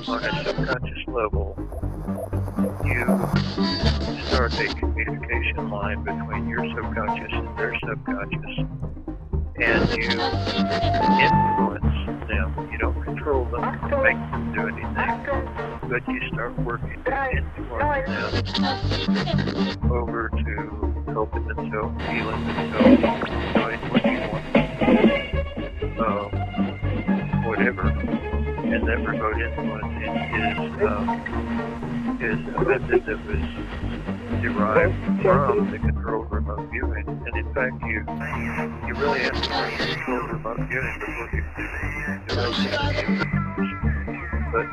on a subconscious level, you start a communication line between your subconscious and their subconscious, and you influence them. You don't control them or make them do anything, but you start working to influence them over to helping themselves, healing themselves, doing what you want them to do, whatever. And that remote influence is a method that was derived from the controlled remote viewing. And in fact, you really have to learn controlled remote viewing before you can do anything. But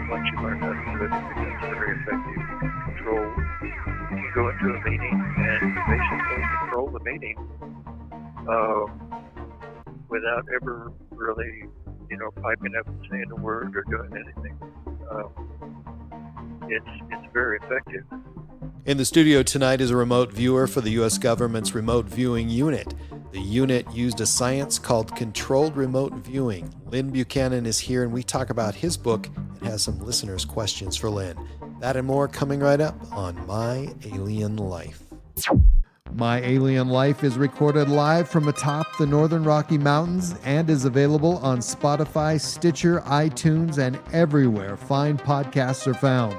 once you learn how to do it, it becomes very effective. Control. You go into a meeting and basically control the meeting without ever really, piping up and saying a word or doing anything. It's very effective. In the studio tonight is a remote viewer for the U.S. government's remote viewing unit. The unit used a science called controlled remote viewing. Lyn Buchanan is here, and we talk about his book and has some listeners' questions for Lyn. That and more coming right up on My Alien Life. My Alien Life is recorded live from atop the Northern Rocky Mountains and is available on Spotify, Stitcher, iTunes, and everywhere fine podcasts are found.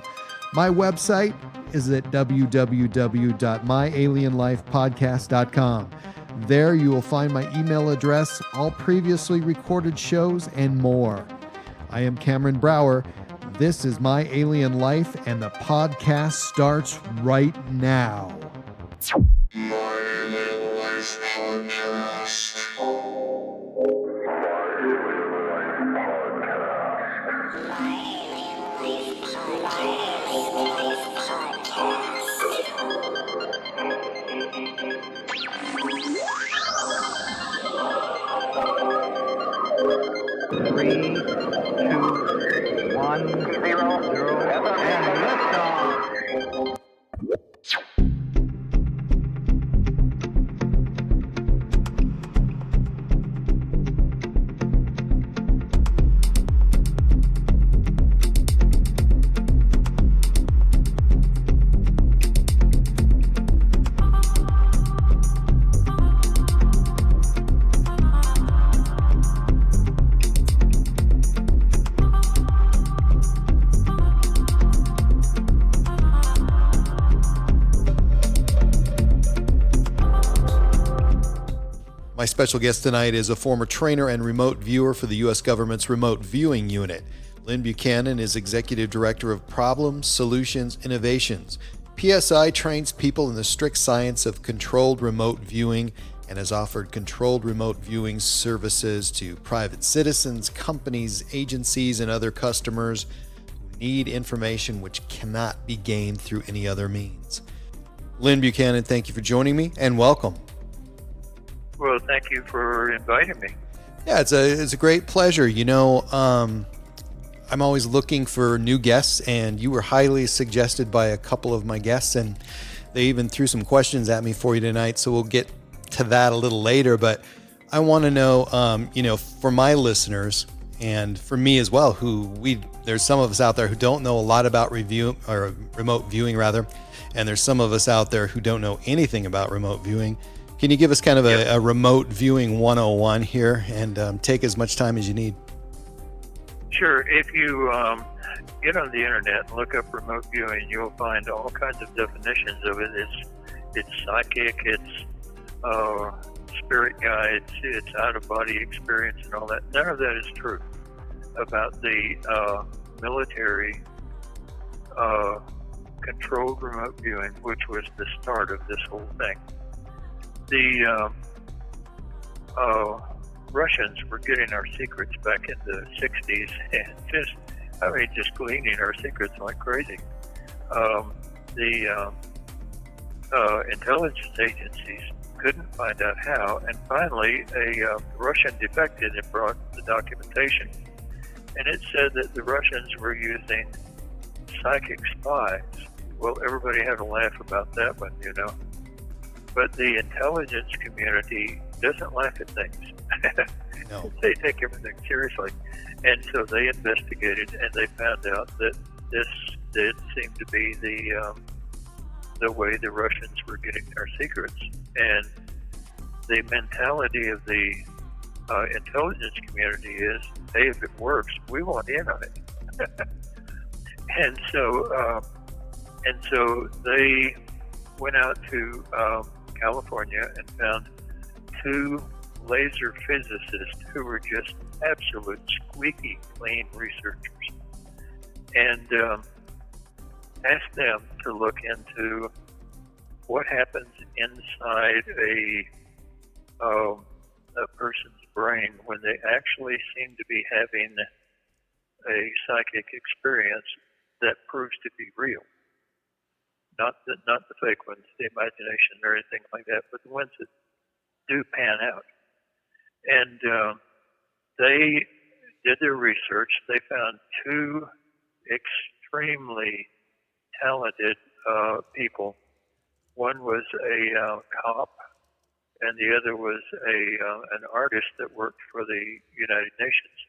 My website is at www.myalienlifepodcast.com. There you will find my email address, all previously recorded shows, and more. I am Cameron Brower. This is My Alien Life, and the podcast starts right now. My Alien Life Podcast. Three, two, 1, 0, and liftoff. My special guest tonight is a former trainer and remote viewer for the U.S. government's remote viewing unit. Lyn Buchanan is Executive Director of Problems, Solutions, Innovations. PSI trains people in the strict science of controlled remote viewing and has offered controlled remote viewing services to private citizens, companies, agencies, and other customers who need information which cannot be gained through any other means. Lyn Buchanan, thank you for joining me and welcome. Well, thank you for inviting me. Yeah, it's a great pleasure. I'm always looking for new guests, and you were highly suggested by a couple of my guests, and they even threw some questions at me for you tonight, so we'll get to that a little later. But I want to know, for my listeners and for me as well, there's some of us out there who don't know a lot about remote viewing, and there's some of us out there who don't know anything about remote viewing. Can you give us kind of a remote viewing 101 here and take as much time as you need? Sure. If you get on the internet and look up remote viewing, you'll find all kinds of definitions of it. It's psychic, it's spirit guides, it's out-of-body experience and all that. None of that is true about the military controlled remote viewing, which was the start of this whole thing. The Russians were getting our secrets back in the 60s and just gleaning our secrets like crazy. The intelligence agencies couldn't find out how, and finally a Russian defected and brought the documentation, and it said that the Russians were using psychic spies. Well, everybody had a laugh about that one, But the intelligence community doesn't laugh at things. No. They take everything seriously. And so they investigated, and they found out that this did seem to be the way the Russians were getting their secrets. And the mentality of the intelligence community is, hey, if it works, we want in on it. and so they went out to California and found two laser physicists who were just absolute squeaky clean researchers, and asked them to look into what happens inside a person's brain when they actually seem to be having a psychic experience that proves to be real. Not the fake ones, the imagination or anything like that, but the ones that do pan out. And they did their research. They found two extremely talented people. One was a cop, and the other was an artist that worked for the United Nations.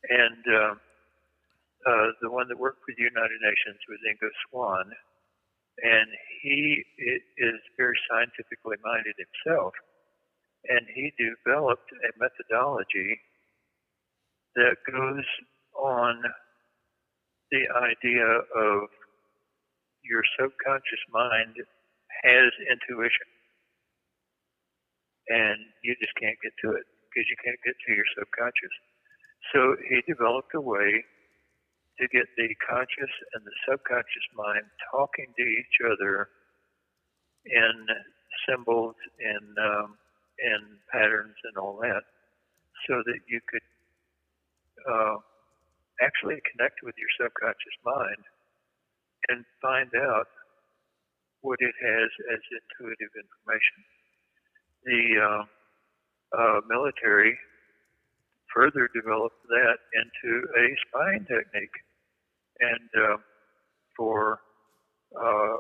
And the one that worked for the United Nations was Ingo Swann, and he is very scientifically minded himself, and he developed a methodology that goes on the idea of your subconscious mind has intuition, and you just can't get to it because you can't get to your subconscious. So he developed a way to get the conscious and the subconscious mind talking to each other in symbols and patterns and all that, so that you could actually connect with your subconscious mind and find out what it has as intuitive information. The military further developed that into a spying technique, and for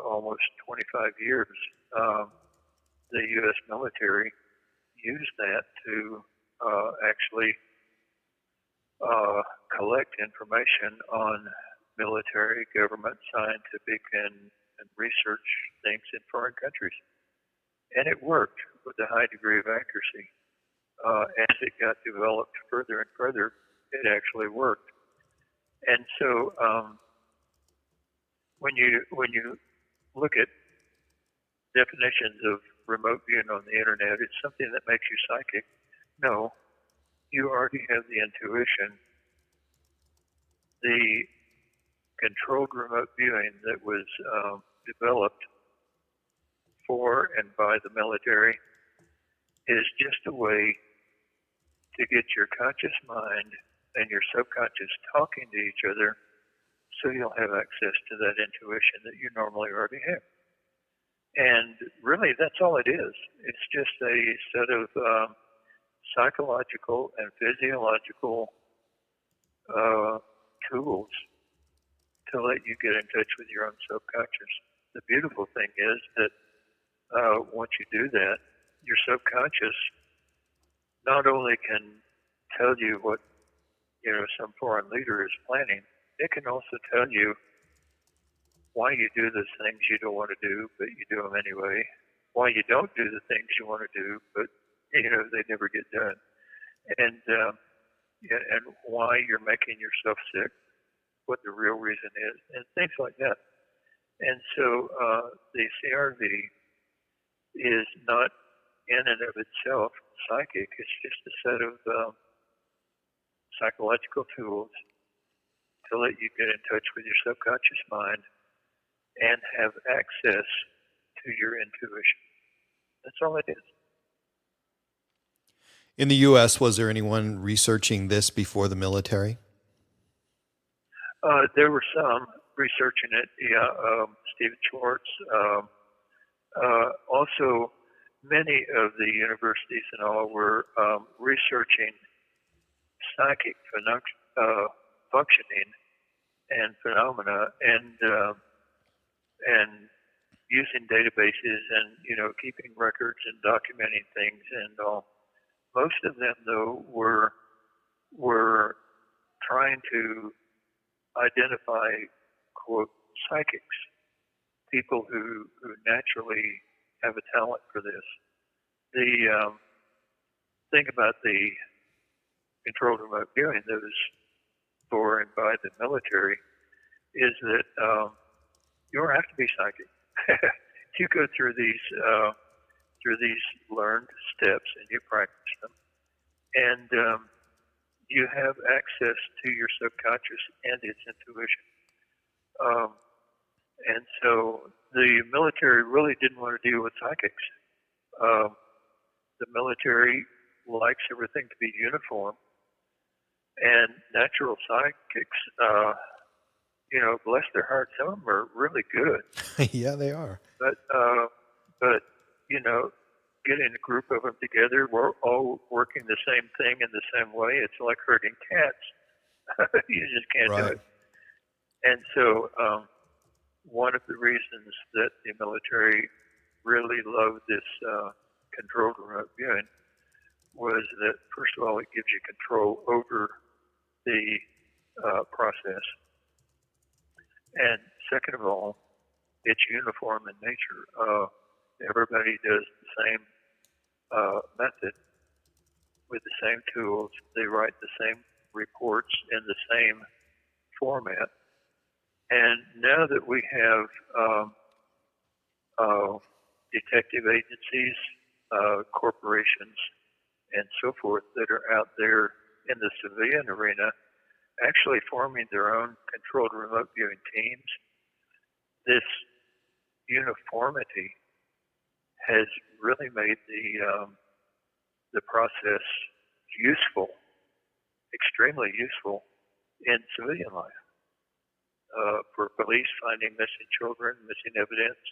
almost 25 years, the U.S. military used that to actually collect information on military, government, scientific, and research things in foreign countries. And it worked with a high degree of accuracy. As it got developed further and further, it actually worked. And so when you look at definitions of remote viewing on the internet, it's something that makes you psychic. No, you already have the intuition. The controlled remote viewing that was developed for and by the military is just a way to get your conscious mind and your subconscious talking to each other, so you'll have access to that intuition that you normally already have. And really, that's all it is. It's just a set of psychological and physiological tools to let you get in touch with your own subconscious. The beautiful thing is that once you do that, your subconscious not only can tell you what some foreign leader is planning, it can also tell you why you do the things you don't want to do, but you do them anyway. Why you don't do the things you want to do, but they never get done, and why you're making yourself sick, what the real reason is, and things like that. And so the CRV is not in and of itself psychic. It's just a set of psychological tools to let you get in touch with your subconscious mind and have access to your intuition. That's all it is. In the U.S., was there anyone researching this before the military? There were some researching it. Yeah, Stephen Schwartz. Also, many of the universities and all were researching psychic functioning and phenomena, and using databases and, keeping records and documenting things and all. Most of them, though, were trying to identify, quote, psychics, people who naturally have a talent for this. The thing about the controlled remote viewing that was for and by the military is that you don't have to be psychic. You go through these learned steps and you practice them, and you have access to your subconscious and its intuition. And so the military really didn't want to deal with psychics. The military likes everything to be uniform, and natural psychics, bless their hearts, some of them are really good. Yeah, they are. But getting a group of them together, we're all working the same thing in the same way. It's like herding cats. You just can't do it. And so one of the reasons that the military really loved this controlled remote viewing was that, first of all, it gives you control over the process. And second of all, it's uniform in nature. Everybody does the same method with the same tools. They write the same reports in the same format. And now that we have detective agencies, corporations, and so forth that are out there in the civilian arena actually forming their own controlled remote viewing teams, this uniformity has really made the process useful, extremely useful in civilian life. For police finding missing children, missing evidence,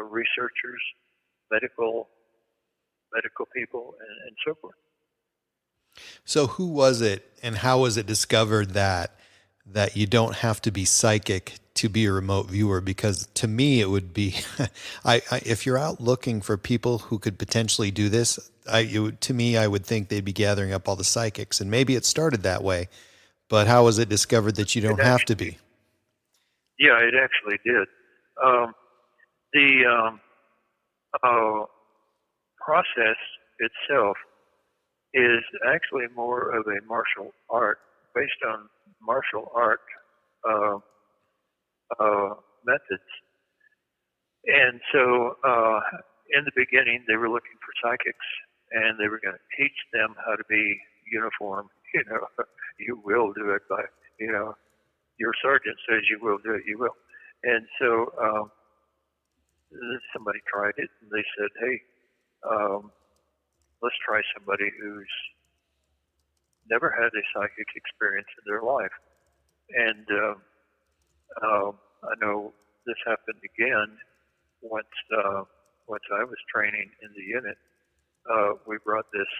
researchers, medical people, and so forth. So who was it and how was it discovered that you don't have to be psychic to be a remote viewer? Because to me, it would be, if you're out looking for people who could potentially do this, to me, I would think they'd be gathering up all the psychics, and maybe it started that way, but how was it discovered that you don't have to be? Yeah, it actually did. The process itself is actually more of a martial art, based on martial art methods. And so in the beginning, they were looking for psychics, and they were going to teach them how to be uniform. You will do it by, your sergeant says you will do it, you will. And so somebody tried it, and they said, hey, let's try somebody who's never had a psychic experience in their life. And I know this happened again once I was training in the unit. We brought this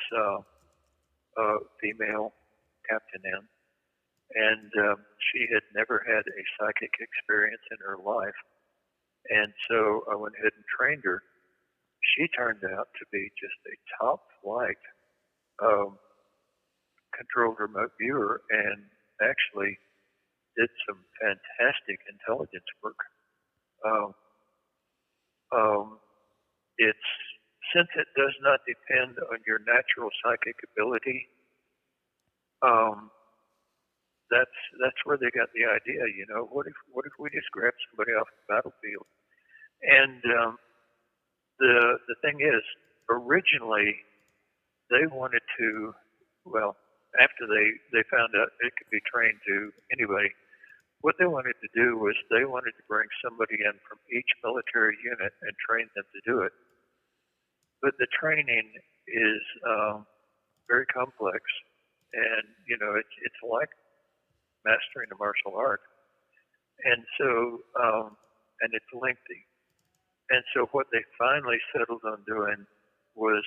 female captain in, and she had never had a psychic experience in her life. And so I went ahead and trained her. She turned out to be just a top flight controlled remote viewer, and actually did some fantastic intelligence work. Since it does not depend on your natural psychic ability, that's where they got the idea. What if we just grab somebody off the battlefield? And the thing is, originally they wanted to, after they found out it could be trained to anybody, what they wanted to do was they wanted to bring somebody in from each military unit and train them to do it. But the training is very complex, and it's like mastering a martial art, and so and it's lengthy. And so what they finally settled on doing was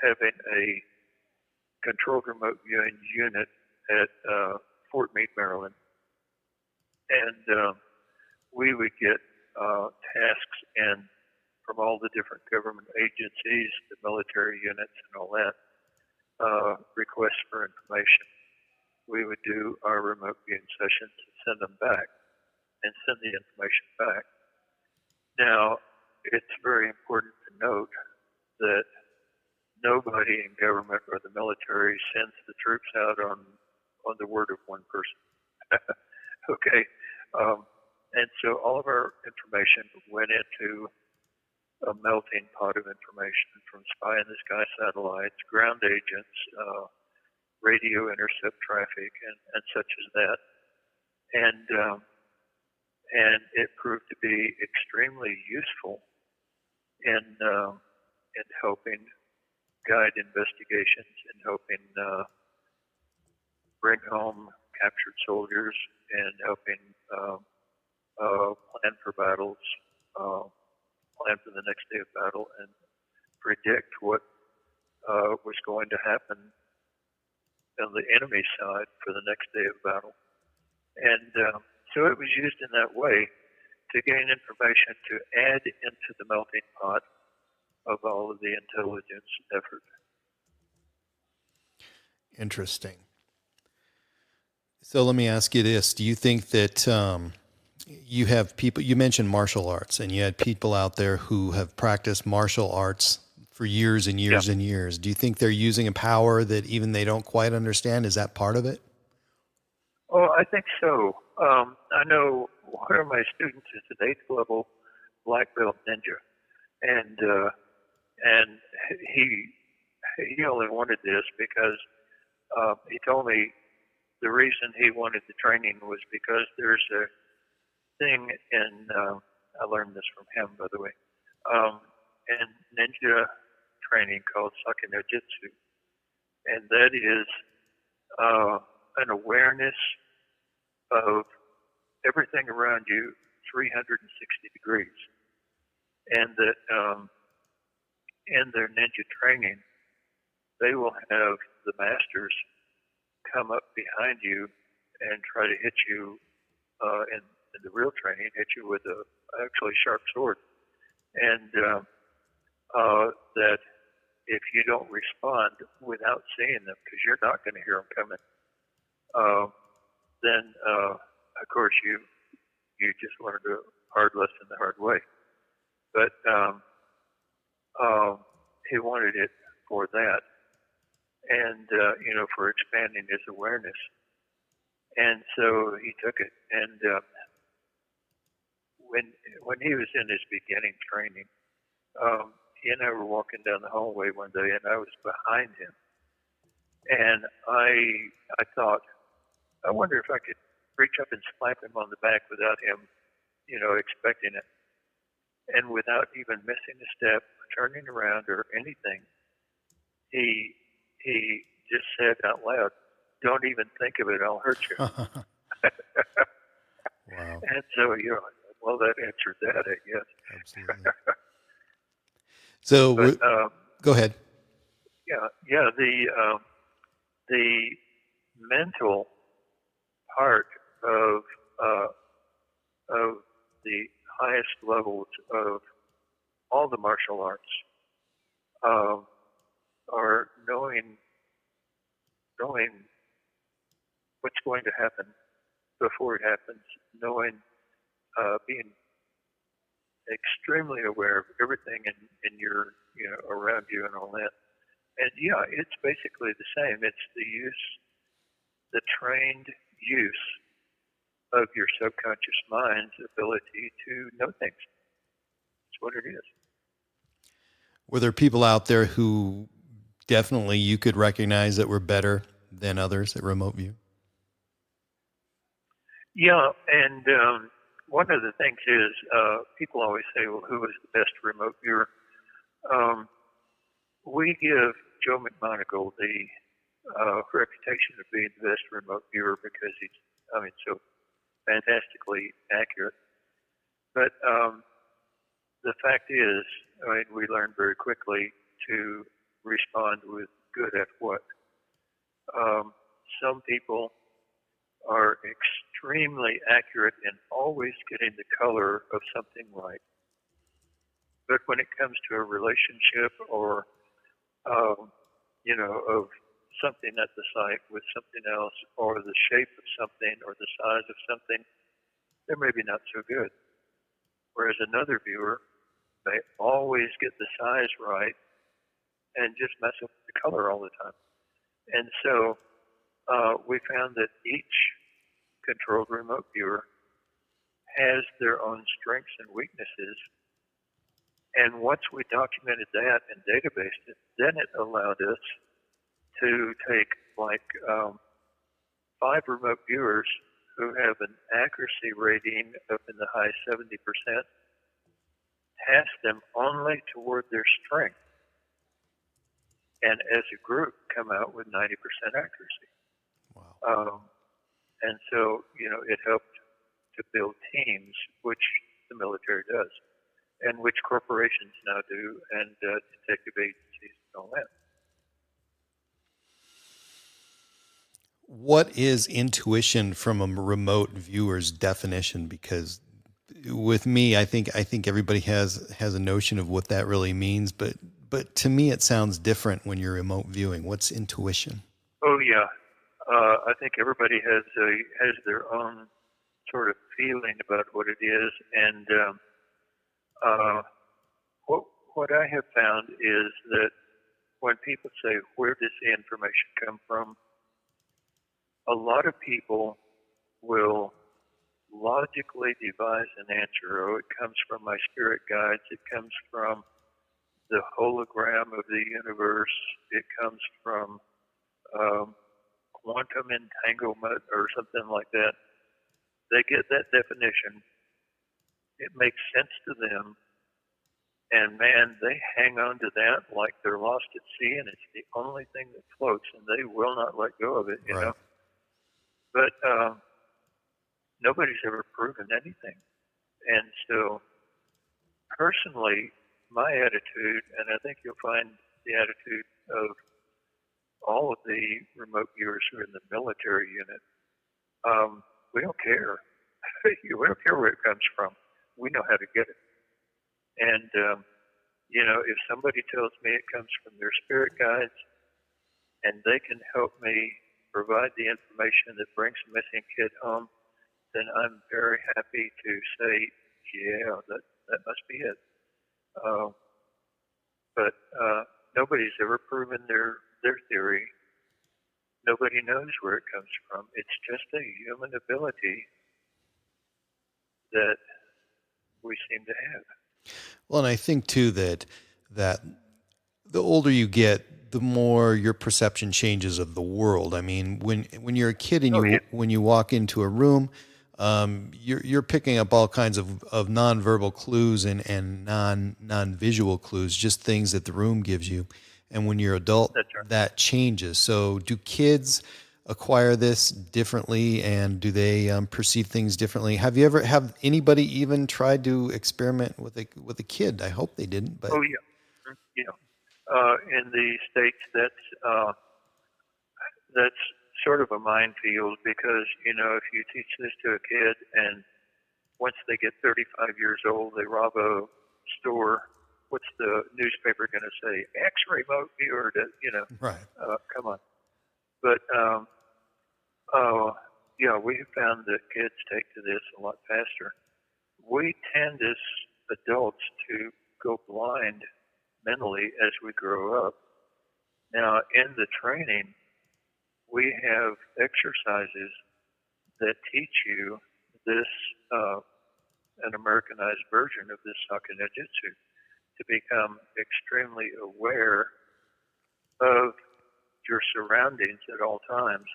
having a controlled remote viewing unit at Fort Meade, Maryland. And we would get tasks in from all the different government agencies, the military units, and all that, requests for information. We would do our remote viewing sessions and send them back and send the information back. Now, it's very important to note that nobody in government or the military sends the troops out on the word of one person. Okay? And so all of our information went into a melting pot of information from spy in the sky satellites, ground agents, radio intercept traffic, and such as that. And it proved to be extremely useful in helping guide investigations and helping bring home captured soldiers and helping plan for battles, plan for the next day of battle, and predict what was going to happen on the enemy side for the next day of battle. And so it was used in that way to gain information to add into the melting pot of all of the intelligence effort. Interesting. So let me ask you this. Do you think that you have people, you mentioned martial arts, and you had people out there who have practiced martial arts for years and years and years. Do you think they're using a power that even they don't quite understand? Is that part of it? Oh, I think so. I know one of my students is an 8th level black belt ninja, and he only wanted this because he told me the reason he wanted the training was because there's a thing in I learned this from him, by the way, in ninja training called Sake no Jitsu, and that is an awareness of everything around you 360 degrees. And that in their ninja training, they will have the masters come up behind you and try to hit you in the real training, hit you with a actually sharp sword. And that if you don't respond without seeing them, because you're not going to hear them coming, then of course you just learned a hard lesson the hard way. But he wanted it for that, and for expanding his awareness. And so he took it. And when he was in his beginning training, he and I were walking down the hallway one day, and I was behind him. And I thought, I wonder if I could reach up and slap him on the back without him, expecting it. And without even missing a step, turning around or anything, he just said out loud, "Don't even think of it, I'll hurt you." Wow. And so, well, that answered that, I guess. Absolutely. So, but, go ahead. Yeah. The mental part of the highest levels of all the martial arts are knowing what's going to happen before it happens, being extremely aware of everything in your, around you and all that. And yeah, it's basically the same. It's the trained use of your subconscious mind's ability to know things. That's what it is. Were there people out there who definitely you could recognize that were better than others at remote view? Yeah, and one of the things is people always say, well, who is the best remote viewer? We give Joe McMonagle the reputation of being the best remote viewer because he's, so fantastically accurate. But the fact is, we learned very quickly to respond with good at what. Some people are extremely accurate in always getting the color of something right. But when it comes to a relationship or, of something at the site with something else, or the shape of something, or the size of something, they're maybe not so good. Whereas another viewer may always get the size right and just mess up the color all the time. And so we found that each controlled remote viewer has their own strengths and weaknesses. And once we documented that and databased it, then it allowed us to take 5 remote viewers who have an accuracy rating up in the high 70%, test them only toward their strength, and as a group come out with 90% accuracy. Wow. And so, it helped to build teams, which the military does, and which corporations now do, and detective agencies and all that. What is intuition from a remote viewer's definition? Because with me, I think everybody has a notion of what that really means, but to me it sounds different when you're remote viewing. What's intuition? Oh yeah, I think everybody has their own sort of feeling about what it is, and what I have found is that when people say, "Where does the information come from?" a lot of people will logically devise an answer. Oh, it comes from my spirit guides. It comes from the hologram of the universe. It comes from quantum entanglement or something like that. They get that definition. It makes sense to them. And man, they hang on to that like they're lost at sea, and it's the only thing that floats, and they will not let go of it, you know. But nobody's ever proven anything. And so, personally, my attitude, and I think you'll find the attitude of all of the remote viewers who are in the military unit, we don't care. We don't care where it comes from. We know how to get it. And, if somebody tells me it comes from their spirit guides and they can help me provide the information that brings a missing kid home, then I'm very happy to say, yeah, that must be it. But nobody's ever proven their theory. Nobody knows where it comes from. It's just a human ability that we seem to have. Well, and I think too that the older you get, the more your perception changes of the world. I mean, when you're a kid and when you walk into a room, you're picking up all kinds of nonverbal clues and non-visual clues, just things that the room gives you. And when you're adult, that changes. So do kids acquire this differently, and do they perceive things differently? Have anybody even tried to experiment with a kid? I hope they didn't. But in the States, that's sort of a minefield, because if you teach this to a kid and once they get 35 years old, they rob a store, what's the newspaper going to say? X-ray remote viewer, right? Come on. But we have found that kids take to this a lot faster. We tend as adults to go blind mentally as we grow up. Now, in the training, we have exercises that teach you this, an Americanized version of this Sakana Jutsu, to become extremely aware of your surroundings at all times.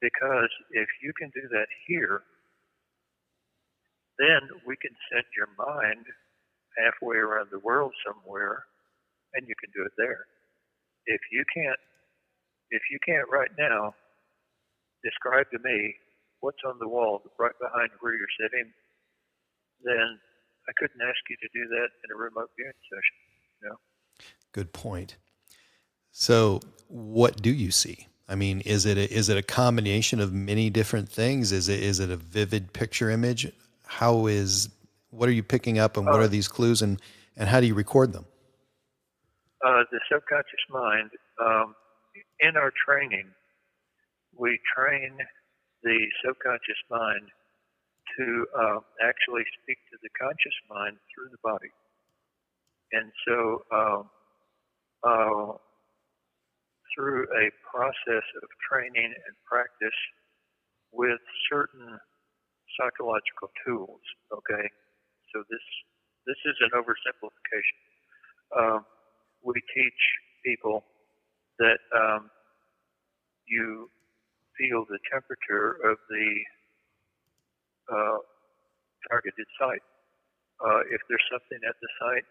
Because if you can do that here, then we can send your mind halfway around the world somewhere, and you can do it there. If you can't right now describe to me what's on the wall right behind where you're sitting, then I couldn't ask you to do that in a remote viewing session. Good point. So what do you see? I mean, is it a combination of many different things? Is it a vivid picture image? What are you picking up, and what are these clues, and how do you record them? The subconscious mind, in our training, we train the subconscious mind to actually speak to the conscious mind through the body. And so through a process of training and practice with certain psychological tools, okay? So this is an oversimplification. We teach people that you feel the temperature of the targeted site. If there's something at the site,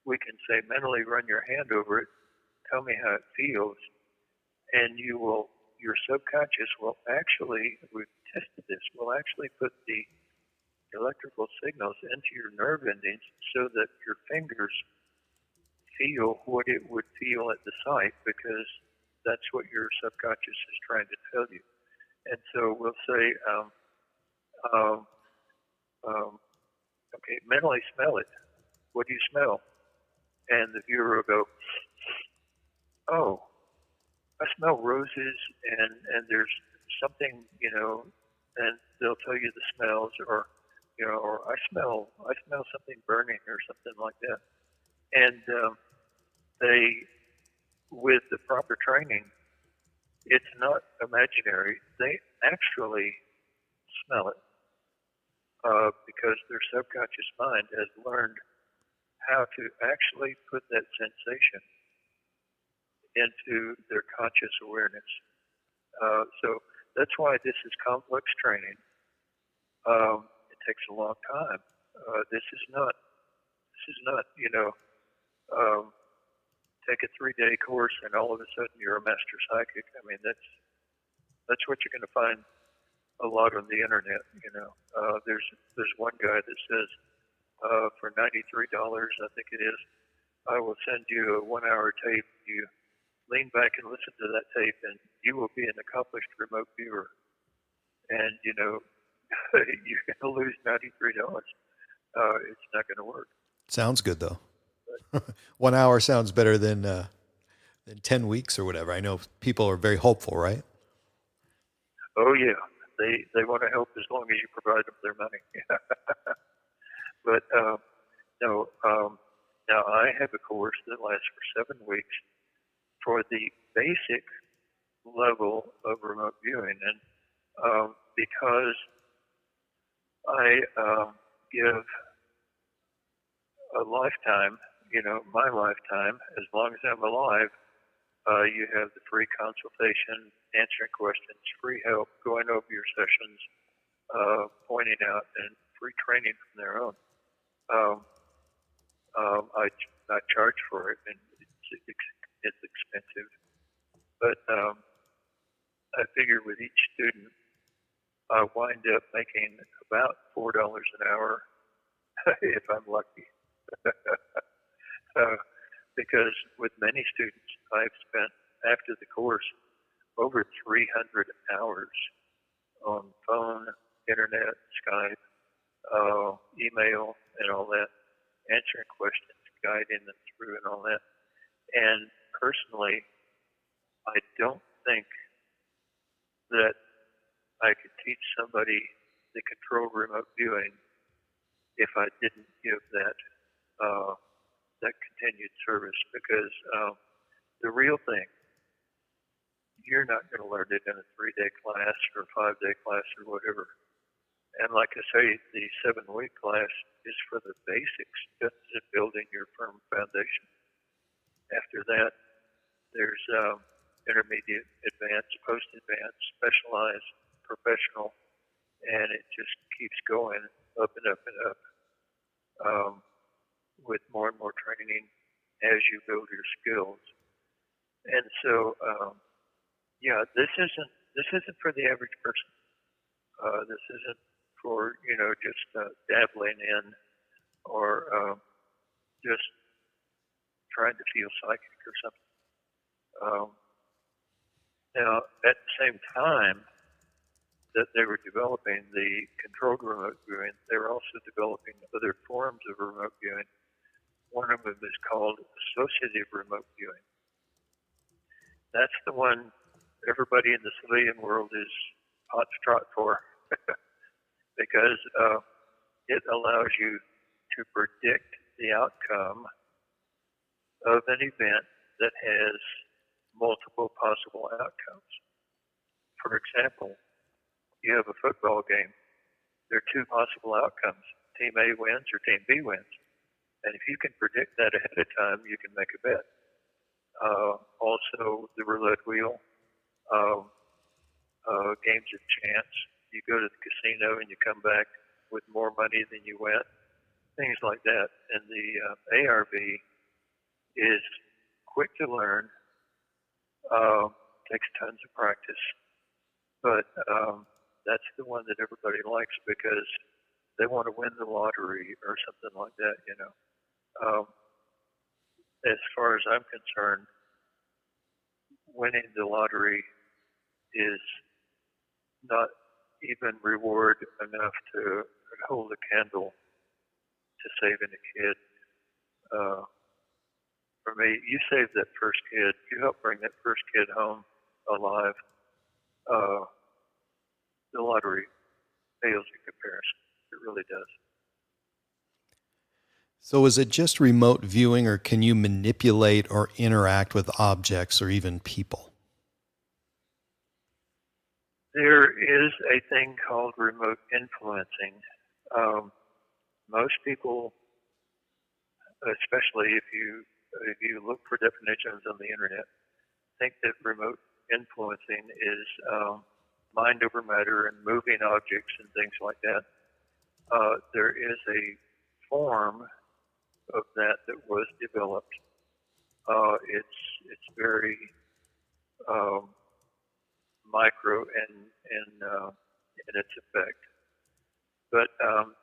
we can say mentally run your hand over it, tell me how it feels, and your subconscious will actually, we've tested this, will actually put the electrical signals into your nerve endings so that your fingers feel what it would feel at the site, because that's what your subconscious is trying to tell you. And so we'll say, okay, mentally smell it. What do you smell? And the viewer will go, oh, I smell roses, and there's something, and they'll tell you the smells, or I smell something burning or something like that. And they, with the proper training, it's not imaginary. They actually smell it because their subconscious mind has learned how to actually put that sensation into their conscious awareness. So that's why this is complex training. It takes a long time. This is not, take a 3-day course and all of a sudden you're a master psychic. I mean, that's what you're going to find a lot on the internet. There's one guy that says for $93, I think it is, I will send you a 1-hour tape. You lean back and listen to that tape, and you will be an accomplished remote viewer. And you're going to lose $93. It's not going to work. Sounds good though. 1 hour sounds better than 10 weeks or whatever. I know people are very hopeful, right? Oh yeah, they want to help as long as you provide them their money. But no, now I have a course that lasts for 7 weeks for the basic level of remote viewing, and because I give a lifetime, my lifetime, as long as I'm alive, you have the free consultation, answering questions, free help, going over your sessions, pointing out, and free training from their own. I charge for it, and it's expensive, but I figure with each student, I wind up making about $4 an hour if I'm lucky. Because with many students, I've spent, after the course, over 300 hours on phone, internet, Skype, email, and all that, answering questions, guiding them through and all that. And personally, I don't think that I could teach somebody the control remote viewing if I didn't give that continued service, because the real thing, you're not going to learn it in a 3-day class or a 5-day class or whatever. And like I say, the 7-week class is for the basics, just building your firm foundation. After that, there's intermediate, advanced, post-advanced, specialized, professional, and it just keeps going up and up and up. With more and more training as you build your skills. And so, this isn't for the average person. This isn't for, just dabbling in or just trying to feel psychic or something. Now, at the same time that they were developing the controlled remote viewing, they were also developing other forms of remote viewing. One of them is called associative remote viewing. That's the one everybody in the civilian world is hot trot for because it allows you to predict the outcome of an event that has multiple possible outcomes. For example, you have a football game. There are two possible outcomes. Team A wins or Team B wins. And if you can predict that ahead of time, you can make a bet. Also, the roulette wheel, games of chance. You go to the casino and you come back with more money than you went. Things like that. And the ARV is quick to learn, takes tons of practice, but that's the one that everybody likes because they want to win the lottery or something like that, you know. As far as I'm concerned, winning the lottery is not even reward enough to hold a candle to saving a kid. For me, you save that first kid, you help bring that first kid home alive. The lottery fails in comparison. It really does. So is it just remote viewing, or can you manipulate or interact with objects or even people? There is a thing called remote influencing. Most people, especially if you look for definitions on the internet, think that remote influencing is mind over matter and moving objects and things like that. There is a form of that was developed. It's very micro in its effect. But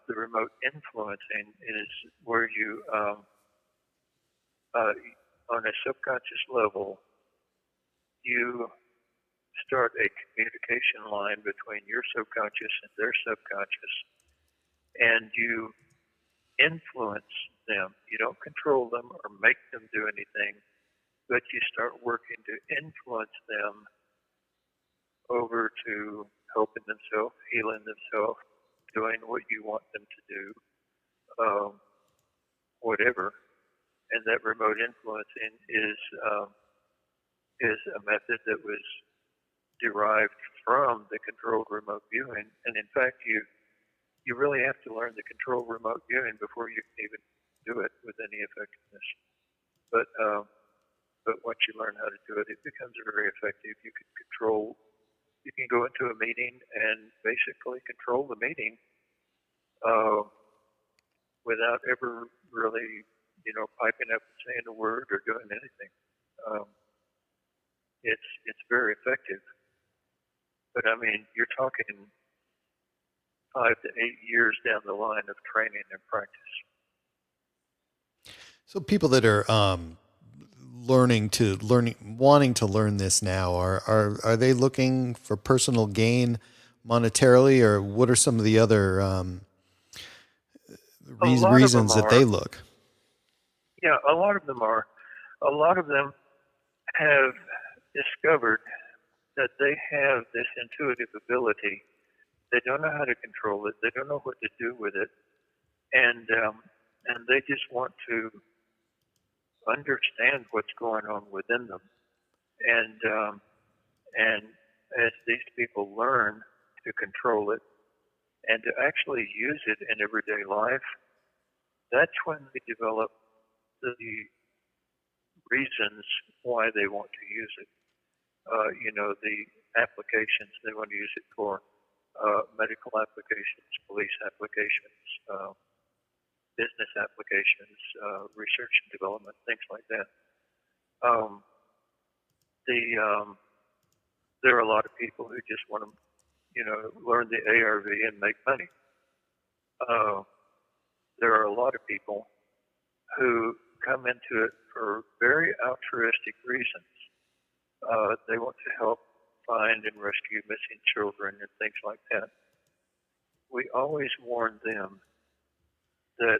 the remote influencing is where you, on a subconscious level, you start a communication line between your subconscious and their subconscious, and you influence them. You don't control them or make them do anything, but you start working to influence them over to helping themselves, healing themselves, doing what you want them to do, whatever. And that remote influencing is a method that was derived from the controlled remote viewing. And in fact, you really have to learn the controlled remote viewing before you can even do it with any effectiveness. But once you learn how to do it, it becomes very effective. You can go into a meeting and basically control the meeting without ever really, piping up and saying a word or doing anything. It's very effective. But I mean, you're talking 5 to 8 years down the line of training and practice. So people that are wanting to learn this now, are they looking for personal gain monetarily, or what are some of the other reasons that they look? Yeah, a lot of them are. A lot of them have discovered that they have this intuitive ability. They don't know how to control it. They don't know what to do with it, and they just want to understand what's going on within them. And as these people learn to control it and to actually use it in everyday life, that's when they develop the reasons why they want to use it. The applications they want to use it for, medical applications, police applications, business applications, research and development, things like that. There are a lot of people who just want to, learn the ARV and make money. There are a lot of people who come into it for very altruistic reasons. They want to help find and rescue missing children and things like that, we always warn them that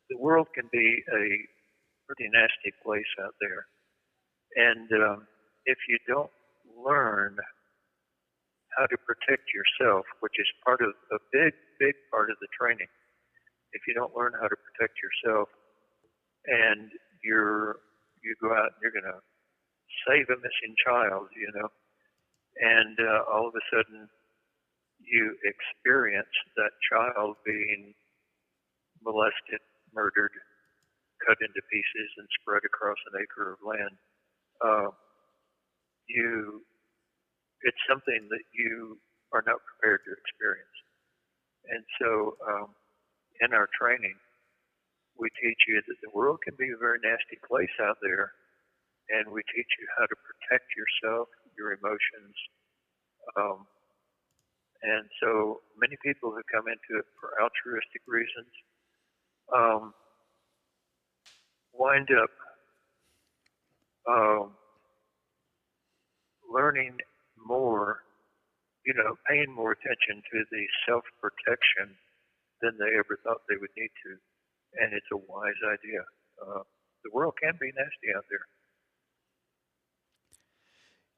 the world can be a pretty nasty place out there. And if you don't learn how to protect yourself, which is part of a big, big part of the training, if you don't learn how to protect yourself and you go out and you're going to save a missing child, and all of a sudden you experience that child being molested, murdered, cut into pieces, and spread across an acre of land. It's something that you are not prepared to experience. And so in our training, we teach you that the world can be a very nasty place out there, and we teach you how to protect yourself, your emotions. And so many people who come into it for altruistic reasons wind up learning more, paying more attention to the self-protection than they ever thought they would need to. And it's a wise idea. The world can be nasty out there.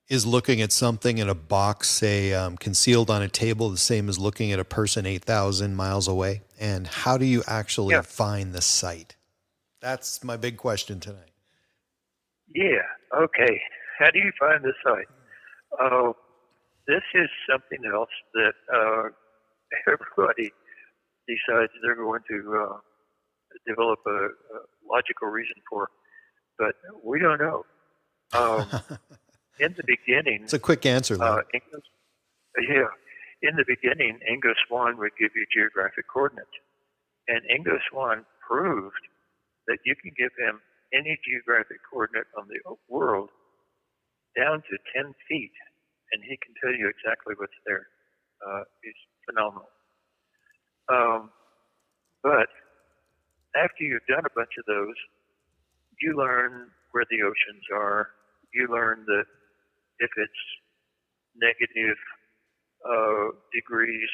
Is looking at something in a box, say, concealed on a table, the same as looking at a person 8,000 miles away? And how do you actually find the site? That's my big question tonight. Yeah, okay. How do you find the site? This is something else that everybody decides they're going to develop a logical reason for, but we don't know. In the beginning, it's a quick answer, Lyn. In the beginning, Ingo Swann would give you geographic coordinates, and Ingo Swann proved that you can give him any geographic coordinate on the world down to 10 feet, and he can tell you exactly what's there. He's phenomenal. But after you've done a bunch of those, you learn where the oceans are. You learn that if it's negative degrees,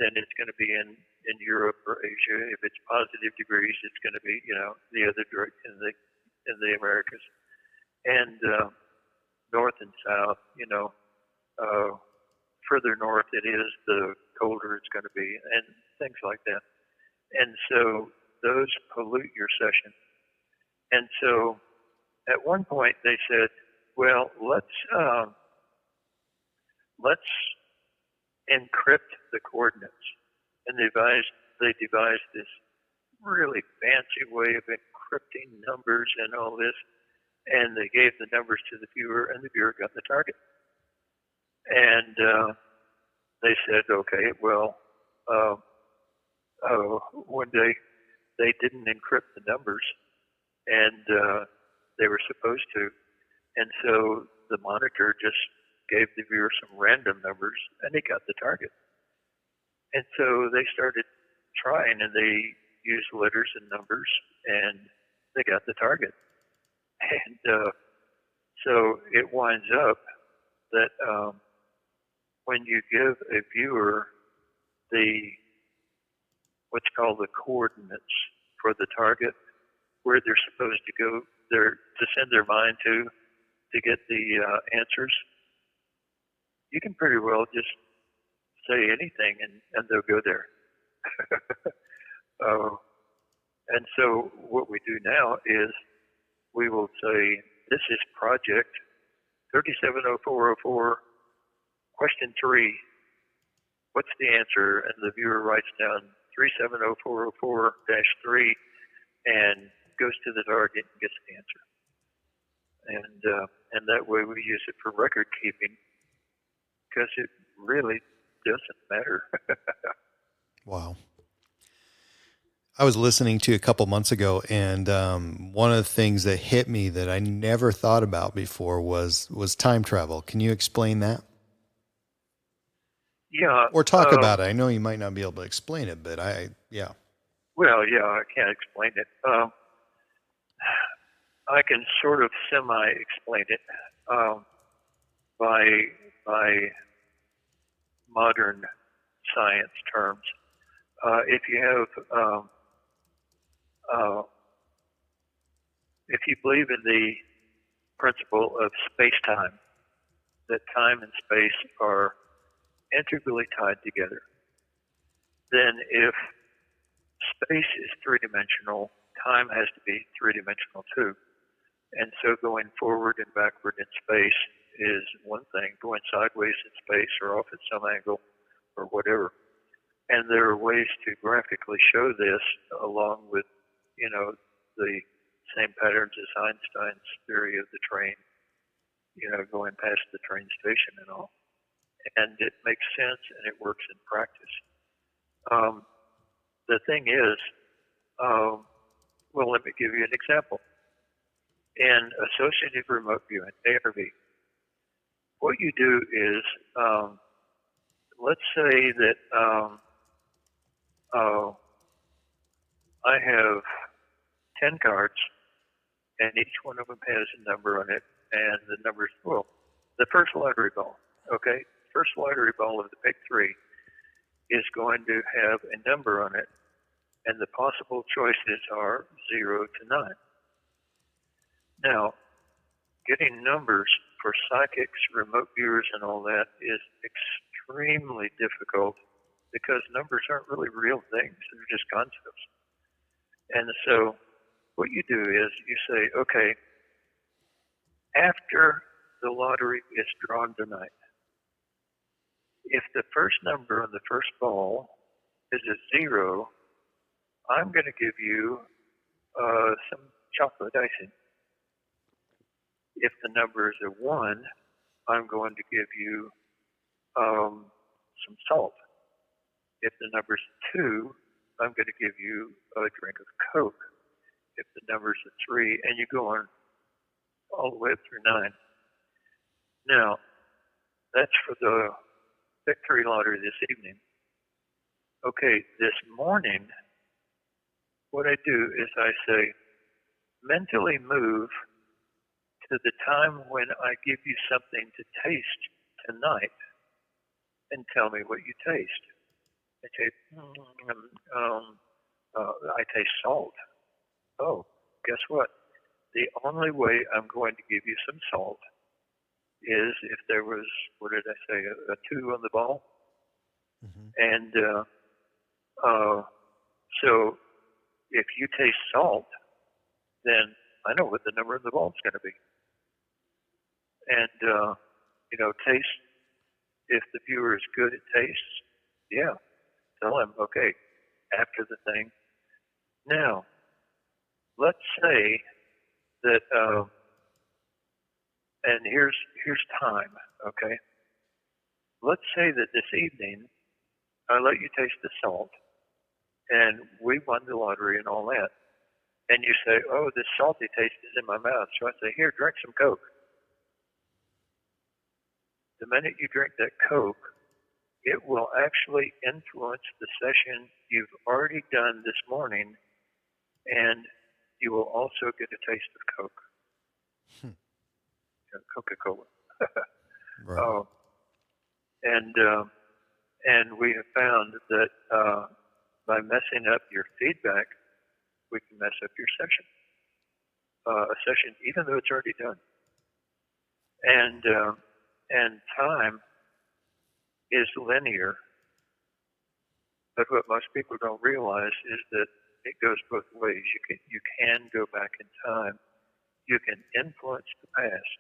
then it's going to be in Europe or Asia. If it's positive degrees, it's going to be, the other direction in the Americas. And north and south, further north it is, the colder it's going to be, and things like that. And so those pollute your session. And so at one point they said, well, let's encrypt the coordinates. And they devised this really fancy way of encrypting numbers and all this. And they gave the numbers to the viewer, and the viewer got the target. And they said, okay, well, one day they didn't encrypt the numbers, and they were supposed to. And so the monitor just gave the viewer some random numbers, and he got the target. And so they started trying, and they used letters and numbers, and they got the target. And so it winds up that when you give a viewer what's called the coordinates for the target, where they're supposed to go, to send their mind to get the answers, you can pretty well just say anything and they'll go there. And so what we do now is we will say, this is project 370404, question 3. What's the answer? And the viewer writes down 370404-3 and goes to the target and gets the answer. And that way we use it for record keeping, because it really doesn't matter. Wow. I was listening to you a couple months ago, and one of the things that hit me that I never thought about before was time travel. Can you explain that? Yeah. Or talk about it. I know you might not be able to explain it, but yeah. Well, yeah, I can't explain it. I can sort of semi-explain it by by modern science terms. If you have, if you believe in the principle of space-time, that time and space are integrally tied together, then if space is three-dimensional, time has to be three-dimensional too. And so going forward and backward in space is one thing, going sideways in space or off at some angle or whatever. And there are ways to graphically show this along with, the same patterns as Einstein's theory of the train, going past the train station and all. And it makes sense and it works in practice. The thing is, well, let me give you an example. In associative remote viewing, ARV, what you do is, let's say that I have 10 cards, and each one of them has a number on it, and the numbers, well, the first lottery ball, okay? First lottery ball of the pick three is going to have a number on it, and the possible choices are 0 to 9. Now, getting numbers for psychics, remote viewers, and all that is extremely difficult because numbers aren't really real things. They're just concepts. And so what you do is you say, okay, after the lottery is drawn tonight, if the first number on the first ball is a 0, I'm going to give you some chocolate icing. If the number is a 1, I'm going to give you some salt. If the number is 2, I'm going to give you a drink of Coke. If the number is a 3, and you go on all the way up through 9. Now, that's for the victory lottery this evening. Okay, this morning, what I do is I say, mentally move to the time when I give you something to taste tonight and tell me what you taste. I say, I taste salt. Oh, guess what? The only way I'm going to give you some salt is if there was, what did I say, a 2 on the ball? Mm-hmm. And so if you taste salt, then I know what the number of the ball is going to be. And, taste, if the viewer is good at tastes, yeah, tell him, okay, after the thing. Now, let's say that, and here's time, okay? Let's say that this evening, I let you taste the salt, and we won the lottery and all that. And you say, oh, this salty taste is in my mouth. So I say, here, drink some Coke. The minute you drink that Coke, it will actually influence the session you've already done this morning, and you will also get a taste of Coke. Coca-Cola. Right. And we have found that by messing up your feedback, we can mess up your session. A session, even though it's already done. And time is linear, but what most people don't realize is that it goes both ways. You can go back in time. You can influence the past.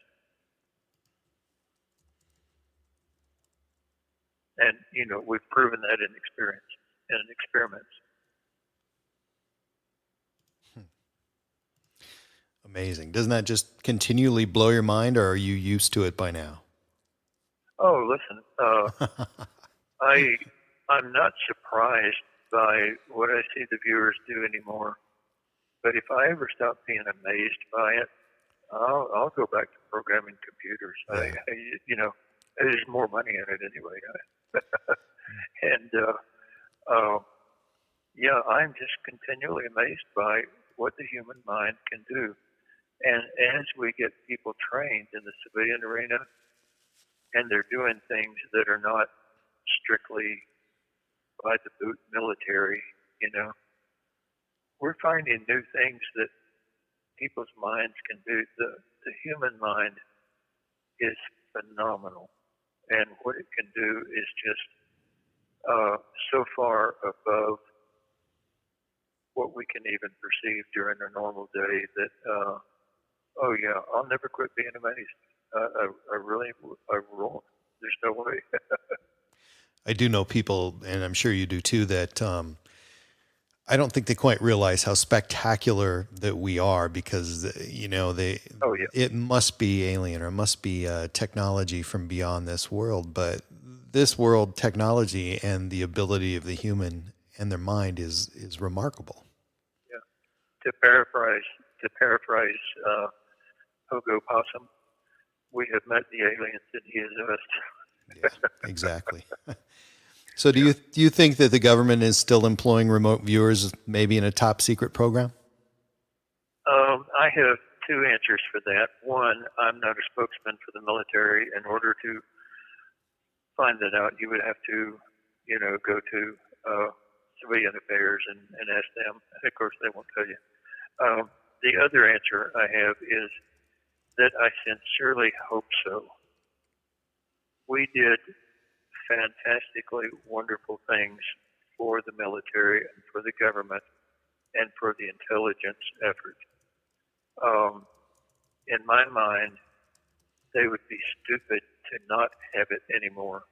And, we've proven that in experiments. Amazing. Doesn't that just continually blow your mind, or are you used to it by now? Oh, listen, I'm not surprised by what I see the viewers do anymore. But if I ever stop being amazed by it, I'll go back to programming computers. Yeah. There's more money in it anyway. And I'm just continually amazed by what the human mind can do. And as we get people trained in the civilian arena, and they're doing things that are not strictly by the boot military. We're finding new things that people's minds can do. The human mind is phenomenal, and what it can do is just so far above what we can even perceive during a normal day that, oh yeah, I'll never quit being amazed. I won't. There's no way. I do know people, and I'm sure you do too, that I don't think they quite realize how spectacular that we are, because Oh yeah. it must be alien, or it must be technology from beyond this world. But this world technology and the ability of the human and their mind is remarkable. Yeah. To paraphrase Pogo Possum, we have met the aliens and he is us. Yes, exactly. So do you think that the government is still employing remote viewers, maybe in a top secret program? I have two answers for that. One, I'm not a spokesman for the military. In order to find that out, you would have to, go to civilian affairs and ask them. And of course, they won't tell you. The other answer I have is that I sincerely hope so. We did fantastically wonderful things for the military and for the government and for the intelligence effort. In my mind, they would be stupid to not have it anymore.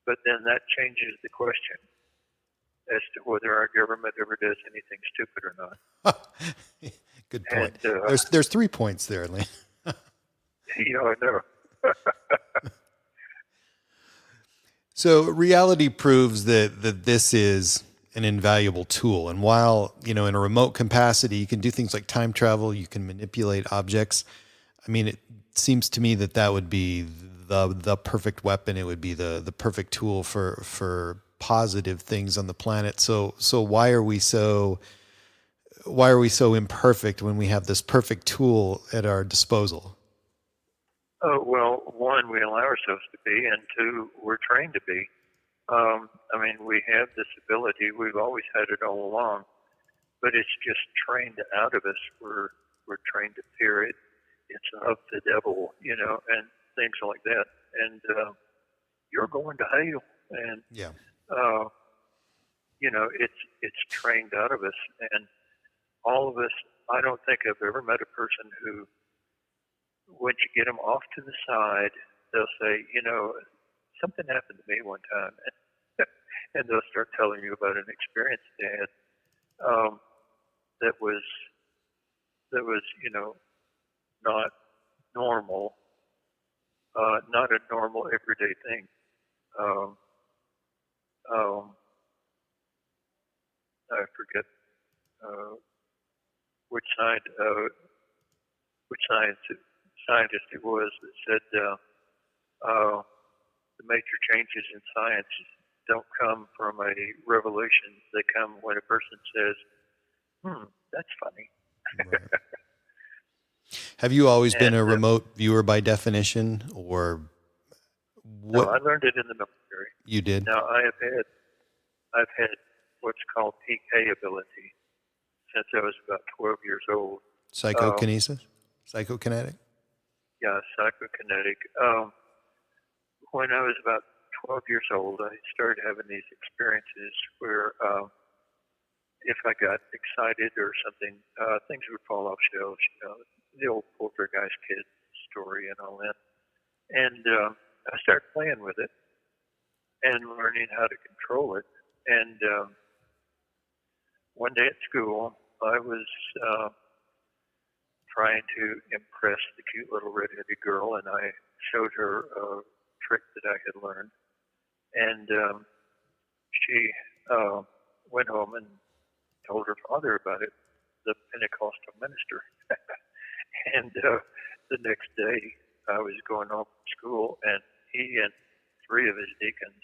But then that changes the question as to whether our government ever does anything stupid or not. Good point. There's 3 points there, Lyn. I know. So reality proves that this is an invaluable tool. And while, in a remote capacity, you can do things like time travel, you can manipulate objects. I mean, it seems to me that would be the perfect weapon. It would be the perfect tool for positive things on the planet. So why are we so imperfect when we have this perfect tool at our disposal? Oh, well, one, we allow ourselves to be, and two, we're trained to be. We have this ability. We've always had it all along, but it's just trained out of us. We're trained to fear it. It's of the devil, and things like that. And you're going to hell. And yeah, it's trained out of us. And all of us. I don't think I've ever met a person who, once you get them off to the side, they'll say, something happened to me one time. And they'll start telling you about an experience they had that was not normal, not a normal everyday thing. I forget which scientist it was that said the major changes in science don't come from a revolution. They come when a person says, that's funny. Right. Have you always been a remote viewer by definition, or what? No, I learned it in the military. You did? Now, I've had what's called PK ability since I was about 12 years old. Psychokinesis? Psychokinetic? Yeah, psychokinetic. When I was about 12 years old, I started having these experiences where if I got excited or something, things would fall off shelves, the old poltergeist kid story and all that. And I started playing with it and learning how to control it. And one day at school, I was trying to impress the cute little red-headed girl, and I showed her a trick that I had learned. And she went home and told her father about it, the Pentecostal minister. And the next day, I was going home from school, and he and 3 of his deacons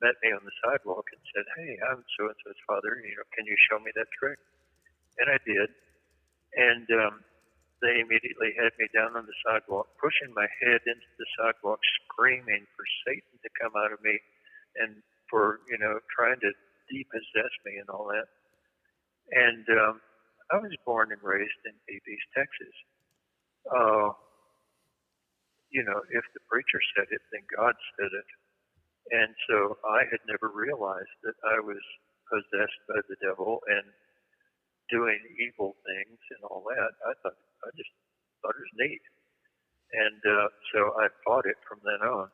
met me on the sidewalk and said, "Hey, I'm so-and-so's father. Can you show me that trick?" And I did. And they immediately had me down on the sidewalk, pushing my head into the sidewalk, screaming for Satan to come out of me and for, trying to depossess me and all that. And I was born and raised in Beebe, Texas. If the preacher said it, then God said it. And so I had never realized that I was possessed by the devil and doing evil things and all that. I just thought it was neat. And so I fought it from then on.